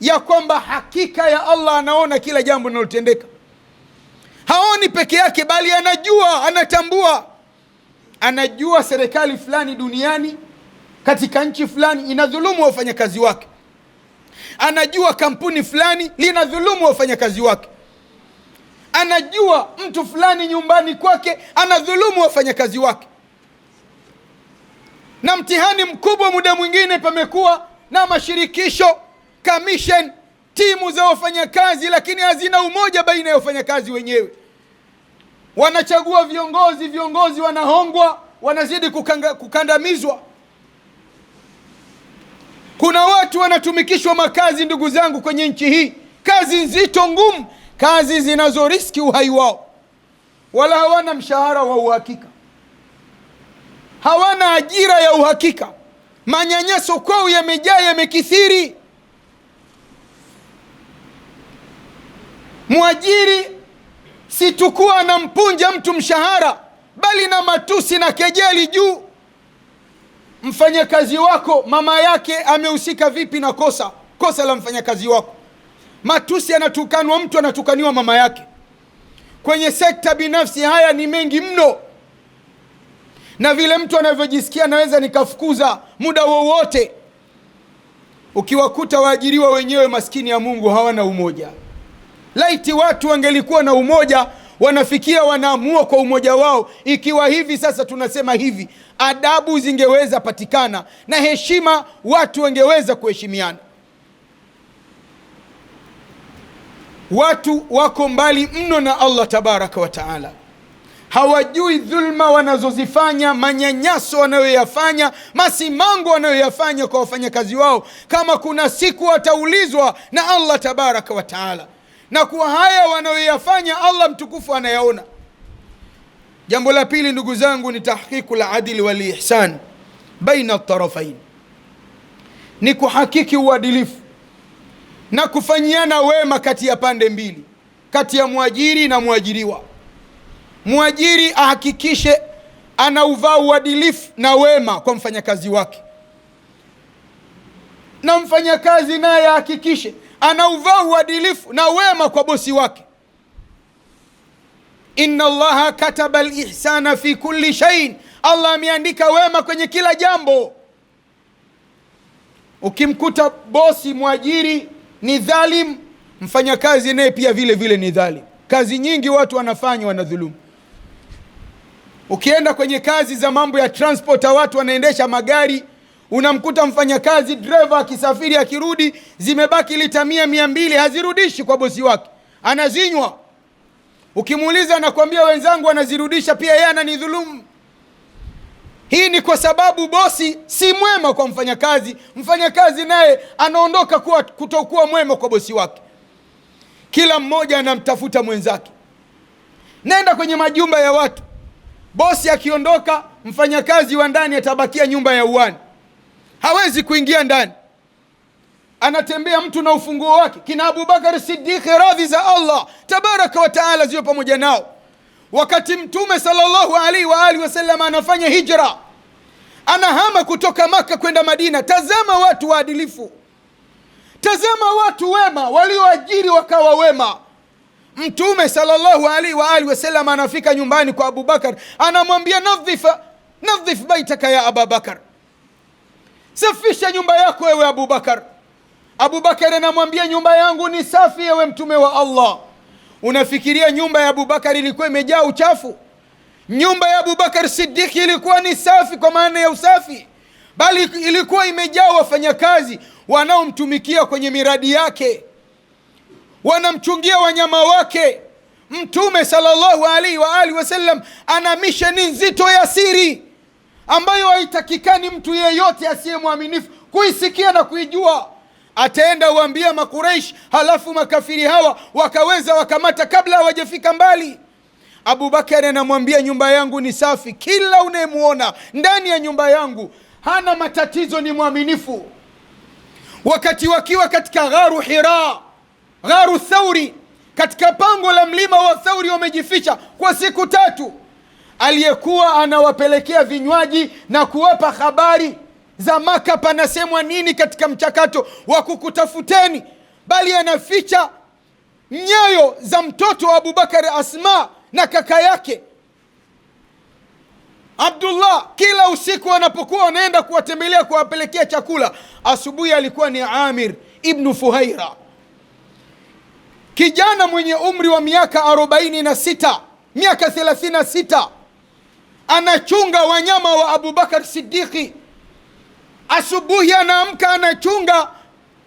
ya kwamba hakika ya Allah anaona kila jambo linalotendeka. Haoni peke yake, bali anajua, anatambua, anajua serikali fulani duniani katika nchi fulani inadhulumu wafanyakazi wake, anajua kampuni fulani linadhulumu wafanyakazi wake, anajua mtu fulani nyumbani kwake anadhulumu wafanyakazi wake. Na mtihani mkubwa muda mwingine pamekuwa na mashirikisho, commission, timu za wafanyakazi, lakini hazina umoja baina ya wafanyakazi wenyewe. Wanachagua viongozi, viongozi wanahongwa, wanazidi kukandamizwa. Kuna watu wanatumikishwa makazi, ndugu zangu, kwenye nchi hii, kazi nzito, ngumu, kazi zinazoriski uhai wao, wala hawana mshahara wa uhakika, hawana ajira ya uhakika. Manyanyaso kwao yamejaa, yamekithiri. Mwajiri si tukua anampunja mtu mshahara, bali na matusi na kejeli juu. Mfanyakazi wako mama yake amehusika vipi na kosa la mfanyakazi wako? Matusi, anatukanwa mtu, anatukaniwa mama yake. Kwenye sekta binafsi haya ni mengi mno, na vile mtu anavyojisikia naweza nikafukuza muda wowote. Ukiwakuta waajiriwa wenyewe, maskini ya Mungu, hawana umoja. Laiti watu wangelikuwa na umoja, wanafikia wanaamua kwa umoja wao. Ikiwa hivi sasa tunasema hivi, adabu zingeweza patikana na heshima, watu wangeweza kuheshimiana. Watu wako mbali mno na Allah tabaraka wa taala, hawajui dhulma wanazozifanya, manyanyaso wanayoyafanya, masimango wanayoyafanya kwa wafanyakazi wao. Kama kuna siku wataulizwa na Allah tabaraka wa taala, na kuwa haya wanayoyafanya Allah mtukufu anayaona. Jambo la pili, ndugu zangu, ni tahqiqul adli wal ihsan baina at-tarafain, ni kuhakiki uadilifu na kufanyiana wema kati ya pande mbili, kati ya mwajiri na mwajiriwa. Mwajiri ahakikishe anauvaa uadilifu na wema kwa mfanyakazi wake, na mfanyakazi naye ahakikishe anauvaa uadilifu na wema kwa bosi wake. Inna Allaha kataba al-ihsana fi kulli shay'in, Allah ameandika wema kwenye kila jambo. Ukimkuta bosi mwajiri ni dhalim, mfanyakazi naye pia vile vile ni dhalim. Kazi nyingi watu wanafanya, wanadhulumu. Ukienda kwenye kazi za mambo ya transport, watu wanaendesha magari, unamkuta mfanyakazi driver akisafiri, akirudi zimebaki lita 100-200, hazirudishi kwa bosi wake, anazinywa. Ukimuuliza anakuambia wenzangu wanazirudisha, pia yeye ananidhulumu. Hii ni kwa sababu bosi si mwema kwa mfanyakazi, mfanyakazi naye anaondoka kutokuwa mwema kwa bosi wake. Kila mmoja anamtafuta mwenzake. Nenda kwenye majumba ya watu, bosi akiondoka, mfanyakazi wa ndani atabakia nyumba ya uani, hawezi kuingia ndani. Anatembea mtu na ufunguo wake. Kina Abubakar Siddiq, radhi za Allah tabaraka wa taala ziwe pamoja nao, wakati Mtume sallallahu alaihi wa alihi wasallam anafanya hijra, anahama kutoka Maka kwenda Madina, tazama watu waadilifu, tazama watu wema walioajiri wakawa wema. Mtume sallallahu alaihi wa alihi wasallam anafika nyumbani kwa Abubakar, anamwambia nadhif baitaka ya Abubakar, safisha nyumba yako ewe Abubakar. Abubakar anamwambia nyumba yangu ni safi ewe Mtume wa Allah. Unafikiria nyumba ya Abubakar ilikuwa imejaa uchafu? Nyumba ya Abubakar Siddiq ilikuwa ni safi kwa maana ya usafi, bali ilikuwa imejaa wafanyakazi wanaomtumikia kwenye miradi yake, wanamchungia wanyama wake. Mtume sallallahu alaihi wa alihi wasallam ana misheni nzito ya siri ambayo haitakikani mtu yeyote asiye mwaminifu kuisikia na kuijua. Ataenda uambia Makuraish, halafu makafiri hawa wakaweza wakamata kabla hawajafika mbali. Abubakar anamwambia nyumba yangu ni safi, kila unayemuona ndani ya nyumba yangu hana matatizo, ni mwaminifu. Wakati wakiwa katika gharu Hira, gharu Thauri, katika pango la mlima wa Thauri, wamejificha kwa siku 3, aliyekuwa anawapelekea vinywaji na kuwapa habari za Maka panasemwa nini katika mchakato wa kukutafuteni, bali anaficha nyayo za mtoto wa Abubakar Asma na kaka yake Abdullah. Kila usiku wanapokuwa wanaenda kuwatembelea, kuwapelekea chakula, asubuhi alikuwa ni Amir ibn Fuhaira, kijana mwenye umri wa miaka 46, miaka 36, anachunga wanyama wa Abubakar Siddiqi. Asubuhi anaamka, anachunga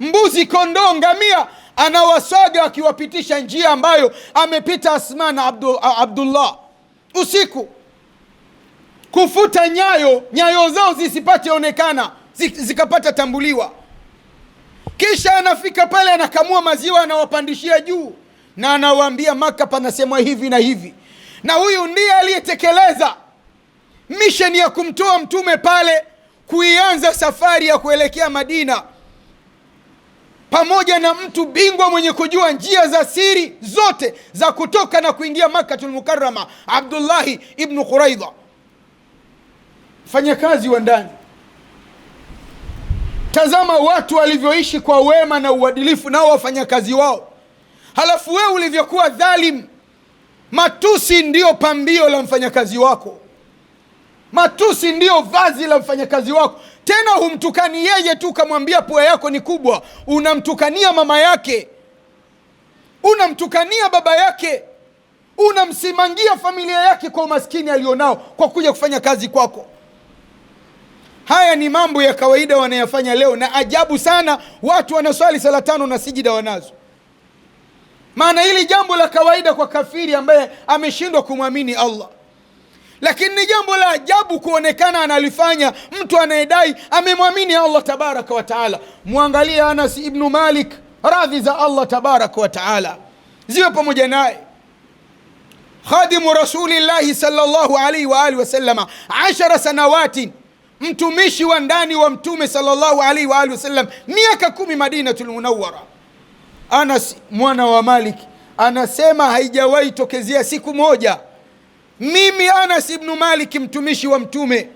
mbuzi, kondoo, ngamia, anawasaga akiwapitisha njia ambayo amepita Asma na Abdullah usiku, kufuta nyayo zao zisipate onekana, zikapata tambuliwa. Kisha anafika pale, anakamua maziwa, anawapandishia juu na anawaambia, Maka panasemwa hivi na hivi. Na huyu ndiye aliyetekeleza mission ya kumtoa mtume pale, kuianza safari ya kuelekea Madina, pamoja na mtu bingwa mwenye kujua njia za siri zote za kutoka na kuingia Makkatul Mukarrama, Abdullahi ibn Quraidha, mfanyakazi wa ndani. Tazama watu walivyoishi kwa wema na uadilifu nao wafanyakazi wao, halafu wewe ulivyokuwa dhalim. Matusi ndiyo pambio la mfanyakazi wako, matusi ndiyo vazi la mfanyakazi wako. Tena humtukani yeye tu, kamwambia pua yako ni kubwa, unamtukania mama yake, unamtukania baba yake, unamsimangia familia yake kwa umaskini alionao kwa kuja kufanya kazi kwako. Haya ni mambo ya kawaida wanayafanya leo, na ajabu sana watu wanaswali sala 5 na sijida wanazo. Maana hili jambo la kawaida kwa kafiri ambaye ameshindwa kumwamini Allah, lakini ni jambo la ajabu kuonekana analifanya mtu anayedai amemwamini Allah tabaraka wa taala. Muangalie Anas ibn Malik, radhi za Allah tabaraka wa taala ziwe pamoja naye, khadimu rasulillahi sallallahu alaihi wa alihi wasallama 10 sanawati, mtumishi wa ndani wa mtume sallallahu alaihi wa alihi wasallam, miaka 10 Madinatul Munawwara. Anas mwana wa Malik anasema haijawahi tokezea siku moja mimi Anas ibn Malik, mtumishi wa mtume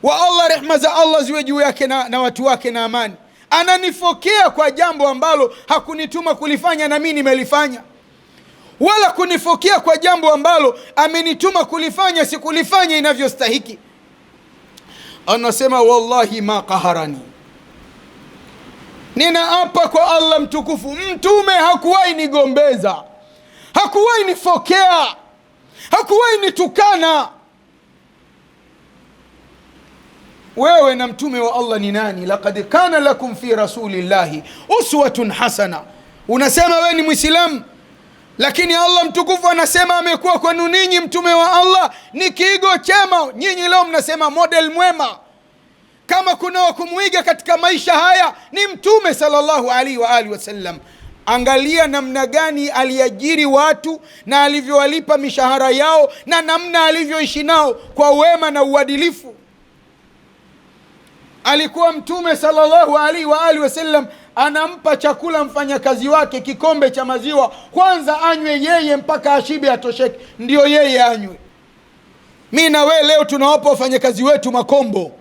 wa Allah, rehma za Allah ziwe juu yake na watu wake na amani, ananifokea kwa jambo ambalo hakunituma kulifanya na mimi nimelifanya, wala kunifokea kwa jambo ambalo amenituma kulifanya sikulifanya inavyostahiki. Anasema wallahi ma qaharani, ninaapa kwa Allah mtukufu, mtume hakuwahi nigombeza, hakuwahi nifokea, hakuwahi nitukana. Wewe na mtume wa Allah ni nani? Laqad kana lakum fi rasulillahi uswatun hasana. Unasema wewe ni Muislamu, lakini Allah mtukufu anasema amekuwa kwenu ninyi mtume wa Allah ni kiigo chema. Nyinyi leo mnasema model mwema. Kama kuna wa kumuiga katika maisha haya ni mtume sallallahu alaihi wa alihi wasallam. Angalia namna gani aliajiri watu na alivyowalipa mishahara yao na namna alivyoishi nao kwa wema na uadilifu. Alikuwa mtume sallallahu alaihi wa alihi wasallam anampa chakula mfanyakazi wake, kikombe cha maziwa, kwanza anywe yeye mpaka ashibe atosheke, ndio yeye anywe. Mimi na wewe leo tunawapa wafanyakazi wetu makombo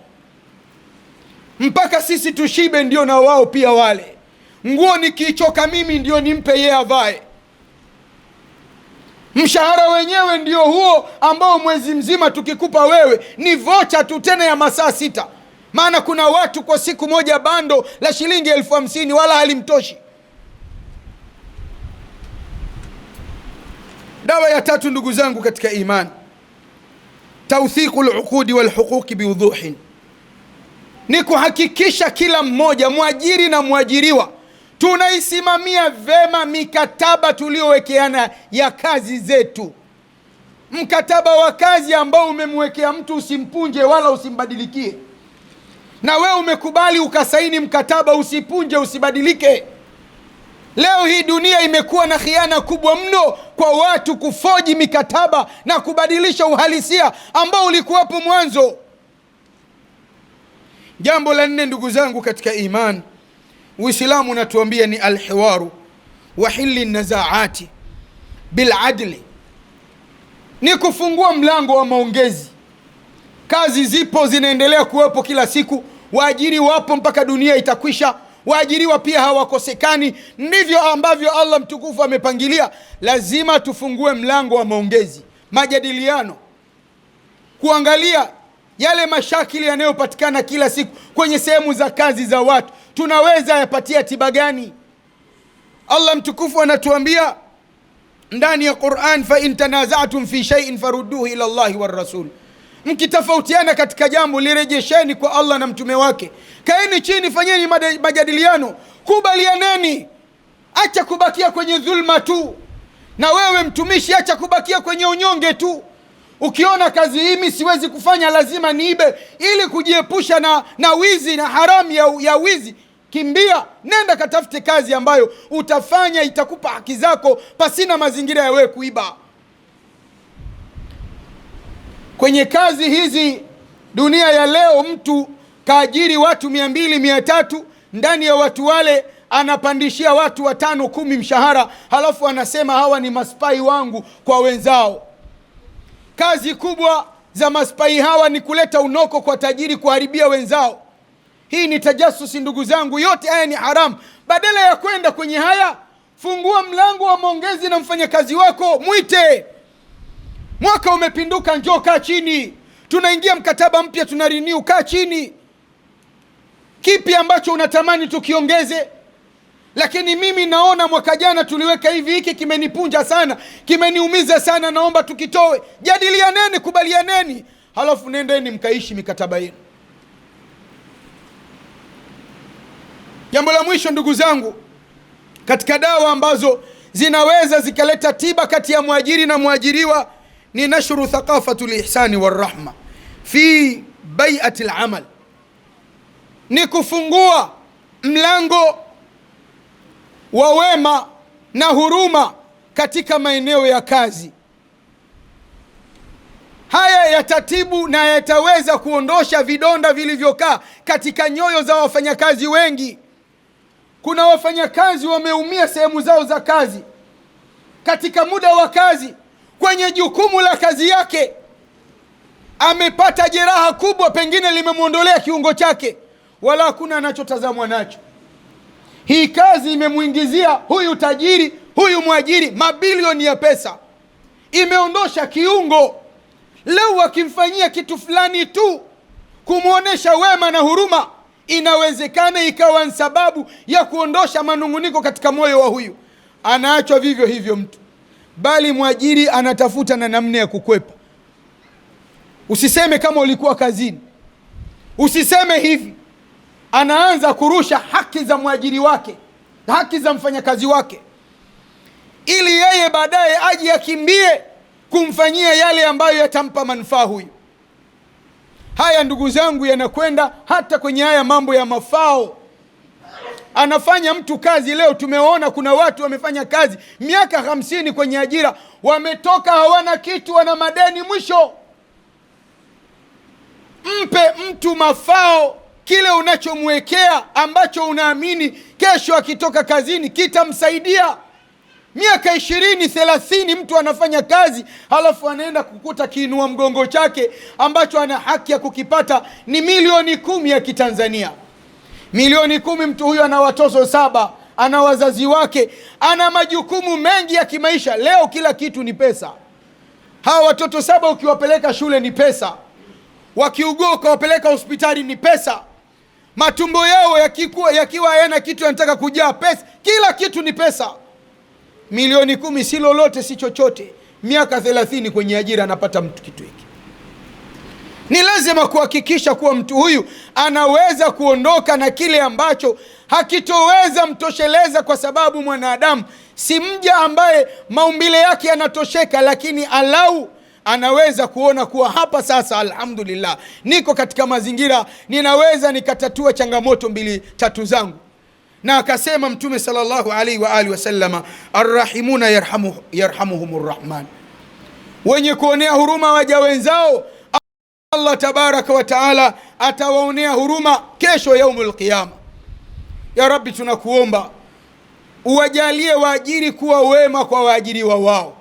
mpaka sisi tushibe, ndio na wao pia wale. Nguo nikichoka mimi ndio nimpe yeye avae. Mshahara wenyewe ndio huo ambao mwezi mzima tukikupa wewe ni vocha tu, tena ya masaa 6. Maana kuna watu kwa siku moja bando la shilingi 50,000 wala halimtoshi. Dawa ya 3 ndugu zangu katika imani, tawthiqul uqudi wal huquqi biwuduhin, ni kuhakikisha kila mmoja, mwajiri na mwajiriwa, tunaisimamia vema mikataba tuliowekeana ya kazi zetu. Mkataba wa kazi ambao umemwekea mtu usimpunje wala usimbadilikie, na wewe umekubali ukasaini mkataba, usipunje usibadilike. Leo hii dunia imekuwa na khiana kubwa mno kwa watu kufoji mikataba na kubadilisha uhalisia ambao ulikuwapo mwanzo. Jambo la 4 ndugu zangu katika iman, Uislamu unatuambia ni alhiwaru wa hili nazaati bil adli, ni kufungua mlango wa maongezi. Kazi zipo zinaendelea kuwepo kila siku, waajiri wapo mpaka dunia itakwisha, waajiriwa pia hawakosekani. Ndivyo ambavyo Allah mtukufu amepangilia. Lazima tufungue mlango wa maongezi, majadiliano, kuangalia yale mashakili yanayopatikana kila siku kwenye sehemu za kazi za watu, tunaweza yapatia tiba gani? Allah mtukufu anatuambia ndani ya Qur'an, fa in tanaza'tum fi shay'in farudduhu ila Allahi war rasul, mkitofautiana katika jambo lirejesheni kwa Allah na mtume wake. Kaeni chini, fanyeni majadiliano, kubalianeni. Acha kubakia kwenye dhulma tu, na wewe mtumishi acha kubakia kwenye unyonge tu. Ukiona kazi hii mimi siwezi kufanya, lazima niibe ili kujiepusha na wizi na haramu ya wizi, kimbia, nenda katafute kazi ambayo utafanya itakupa haki zako pasina mazingira ya wewe kuiba. Kwenye kazi hizi dunia ya leo, mtu kaajiri watu 200 300, ndani ya watu wale anapandishia watu 5 10 mshahara, halafu anasema hawa ni maspai wangu kwa wenzao. Kazi kubwa za maspai hawa ni kuleta unoko kwa tajiri, kuharibia wenzao. Hii ni tajasusi ndugu zangu, yote haya ni haramu. Badala ya kwenda kwenye haya, fungua mlango wa maongezi na mfanyakazi wako, mwite. Mwaka umepinduka, njoo kaa chini, tunaingia mkataba mpya, tuna renew, kaa chini. Kipi ambacho unatamani tukiongeze? Lakini mimi naona mwaka jana tuliweka hivi, hiki kimenipunja sana, kimeniumiza sana, naomba tukitoe. Jadilianeni, kubalianeni, halafu nendeni mkaishi mikataba yenu. Jambo la mwisho ndugu zangu, katika dawa ambazo zinaweza zikaleta tiba kati ya mwajiri na mwajiriwa, ni nashru thaqafatul ihsani war rahma fi bai'atil amal, ni kufungua mlango wa wema na huruma katika maeneo ya kazi. Haya yatatibu na yataweza kuondosha vidonda vilivyokaa katika nyoyo za wafanyakazi wengi. Kuna wafanyakazi wameumia sehemu zao za kazi, katika muda wa kazi, kwenye jukumu la kazi yake, amepata jeraha kubwa, pengine limemwondolea kiungo chake, wala hakuna anachotazamwa nacho. Hii kazi imemuingizia huyu tajiri, huyu mwajiri mabilioni ya pesa, imeondosha kiungo. Leo akimfanyia kitu fulani tu, kumwonesha wema na huruma, inawezekana ikawa sababu ya kuondosha manunguniko katika moyo wa huyu. Anaachwa vivyo hivyo mtu, bali mwajiri anatafuta na namna ya kukwepa. Usiseme kama ulikuwa kazini, usiseme hivi. Anaanza kurusha haki za mwajiri wake, haki za mfanyakazi wake, ili yeye baadaye aje akimbie kumfanyia yale ambayo yatampa manufaa huyu. Haya ndugu zangu yanakwenda hata kwenye haya mambo ya mafao. Anafanya mtu kazi leo, tumeona kuna watu wamefanya kazi miaka 50 kwenye ajira, wametoka hawana kitu, wana madeni mwisho. Mpe mtu mafao, kile unachomwekea ambacho unaamini kesho akitoka kazini kitamsaidia. Miaka 20 30 mtu anafanya kazi, halafu anaenda kukuta kiinua mgongo chake ambacho ana haki ya kukipata ni milioni 10 ya Kitanzania. Milioni 10, mtu huyo ana watoto 7, ana wazazi wake, ana majukumu mengi ya kimaisha. Leo kila kitu ni pesa. Hawa watoto 7 ukiwapeleka shule ni pesa, wakiugua ukawapeleka hospitali ni pesa, matumbo yao yakiwa hayana kitu yanataka kujaa pesa, kila kitu ni pesa. Milioni 10 si lolote, si chochote. Miaka 30 kwenye ajira anapata mtu kitu hiki. Ni lazima kuhakikisha kuwa mtu huyu anaweza kuondoka na kile ambacho hakitoweza mtosheleza, kwa sababu mwanadamu si mja ambaye maumbile yake yanatosheka, lakini alau anaweza kuona kuwa hapa sasa, alhamdulillah, niko katika mazingira ninaweza nikatatua changamoto 2 3 zangu. Na akasema Mtume sallallahu alaihi wa alihi wasallama, arrahimuna yarhamuhumur rahman, wenye kuonea huruma waja wenzao Allah tabaraka wa taala atawaonea huruma kesho yaumul qiyama. Ya Rabbi, tunakuomba uwajalie waajiri kuwa wema kwa waajiriwa wao,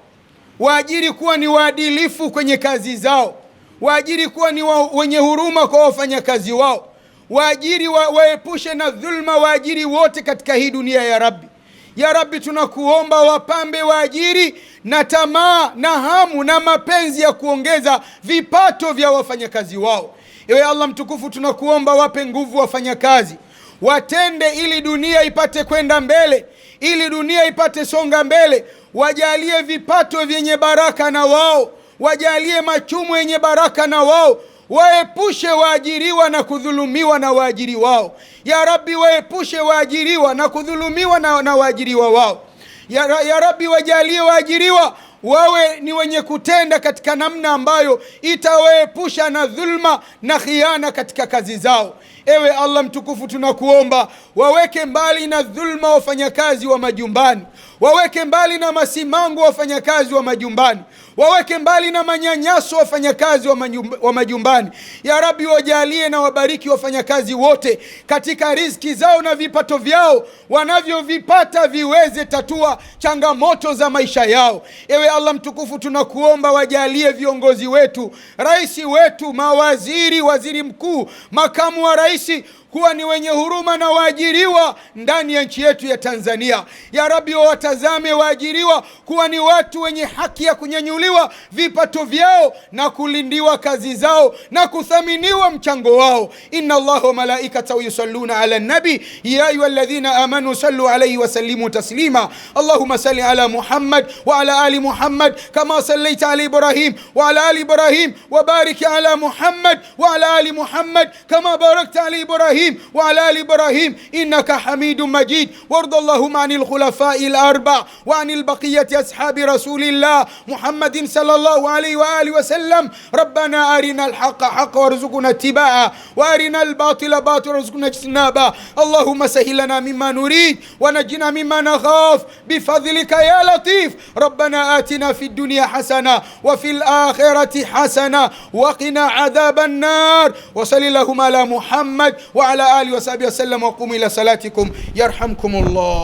waajiri kuwa ni waadilifu kwenye kazi zao, waajiri kuwa ni wenye huruma kwa wafanyakazi wao, waajiri waepushe na dhulma waajiri wote katika hii dunia ya Rabbi. Ya Rabbi, tunakuomba wapambe waajiri na tamaa na hamu na mapenzi ya kuongeza vipato vya wafanyakazi wao. Ewe Allah mtukufu, tunakuomba wape nguvu wafanyakazi, watende ili dunia ipate kwenda mbele, ili dunia ipate songa mbele. Wajalie vipato vyenye baraka na wao, wajalie machumo yenye baraka na wao. Waepushe waajiriwa na kudhulumiwa na waajiri wao. Ya Rabbi, waepushe waajiriwa na kudhulumiwa na waajiriwa wao. Ya Rabbi, wajalie waajiriwa wawe ni wenye kutenda katika namna ambayo itawaepusha na dhulma na khiana katika kazi zao. Ewe Allah mtukufu, tunakuomba waweke mbali na dhulma wafanyakazi wa majumbani, waweke mbali na masimango wafanyakazi wa majumbani, waweke mbali na manyanyaso wafanyakazi wa majumbani. Ya Rabbi, wajalie na wabariki wafanyakazi wote katika riziki zao na vipato vyao wanavyovipata viweze tatua changamoto za maisha yao. Ewe Allah mtukufu, tunakuomba wajalie viongozi wetu, rais wetu, mawaziri, waziri mkuu, makamu wa rais kuwa ni wenye huruma na waajiriwa ndani ya nchi yetu ya Tanzania. Ya Rabbi, watazame waajiriwa kuwa ni watu wenye haki ya kunyanyuliwa vipato vyao na kulindiwa kazi zao na kuthaminiwa mchango wao. Inna Allaha wa malaikatahu yusalluna ala nabi ya ayyuhalladhina amanu sallu alayhi wa sallimu taslima. Allahumma salli ala Muhammad wa ala ali Muhammad kama sallaita ala Ibrahim wa ala ali Ibrahim wa barik ala Muhammad wa ala ali Muhammad kama barakta ala Ibrahim وعلى آل إبراهيم إنك حميد مجيد. وارض اللهم عن الخلفاء الأربع وعن البقية أصحاب رسول الله محمد صلى الله عليه وآله وسلم. ربنا أرنا الحق حقا وارزقنا اتباعه وأرنا الباطل باطلا وارزقنا اجتنابه. اللهم سهل لنا مما نريد ونجنا مما نخاف بفضلك يا لطيف. ربنا آتنا في الدنيا حسنة وفي الآخرة حسنة وقنا عذاب النار. وصلى اللهم على محمد وعلى آله وصحبه وسلم وقوموا إلى صلاتكم يرحمكم الله.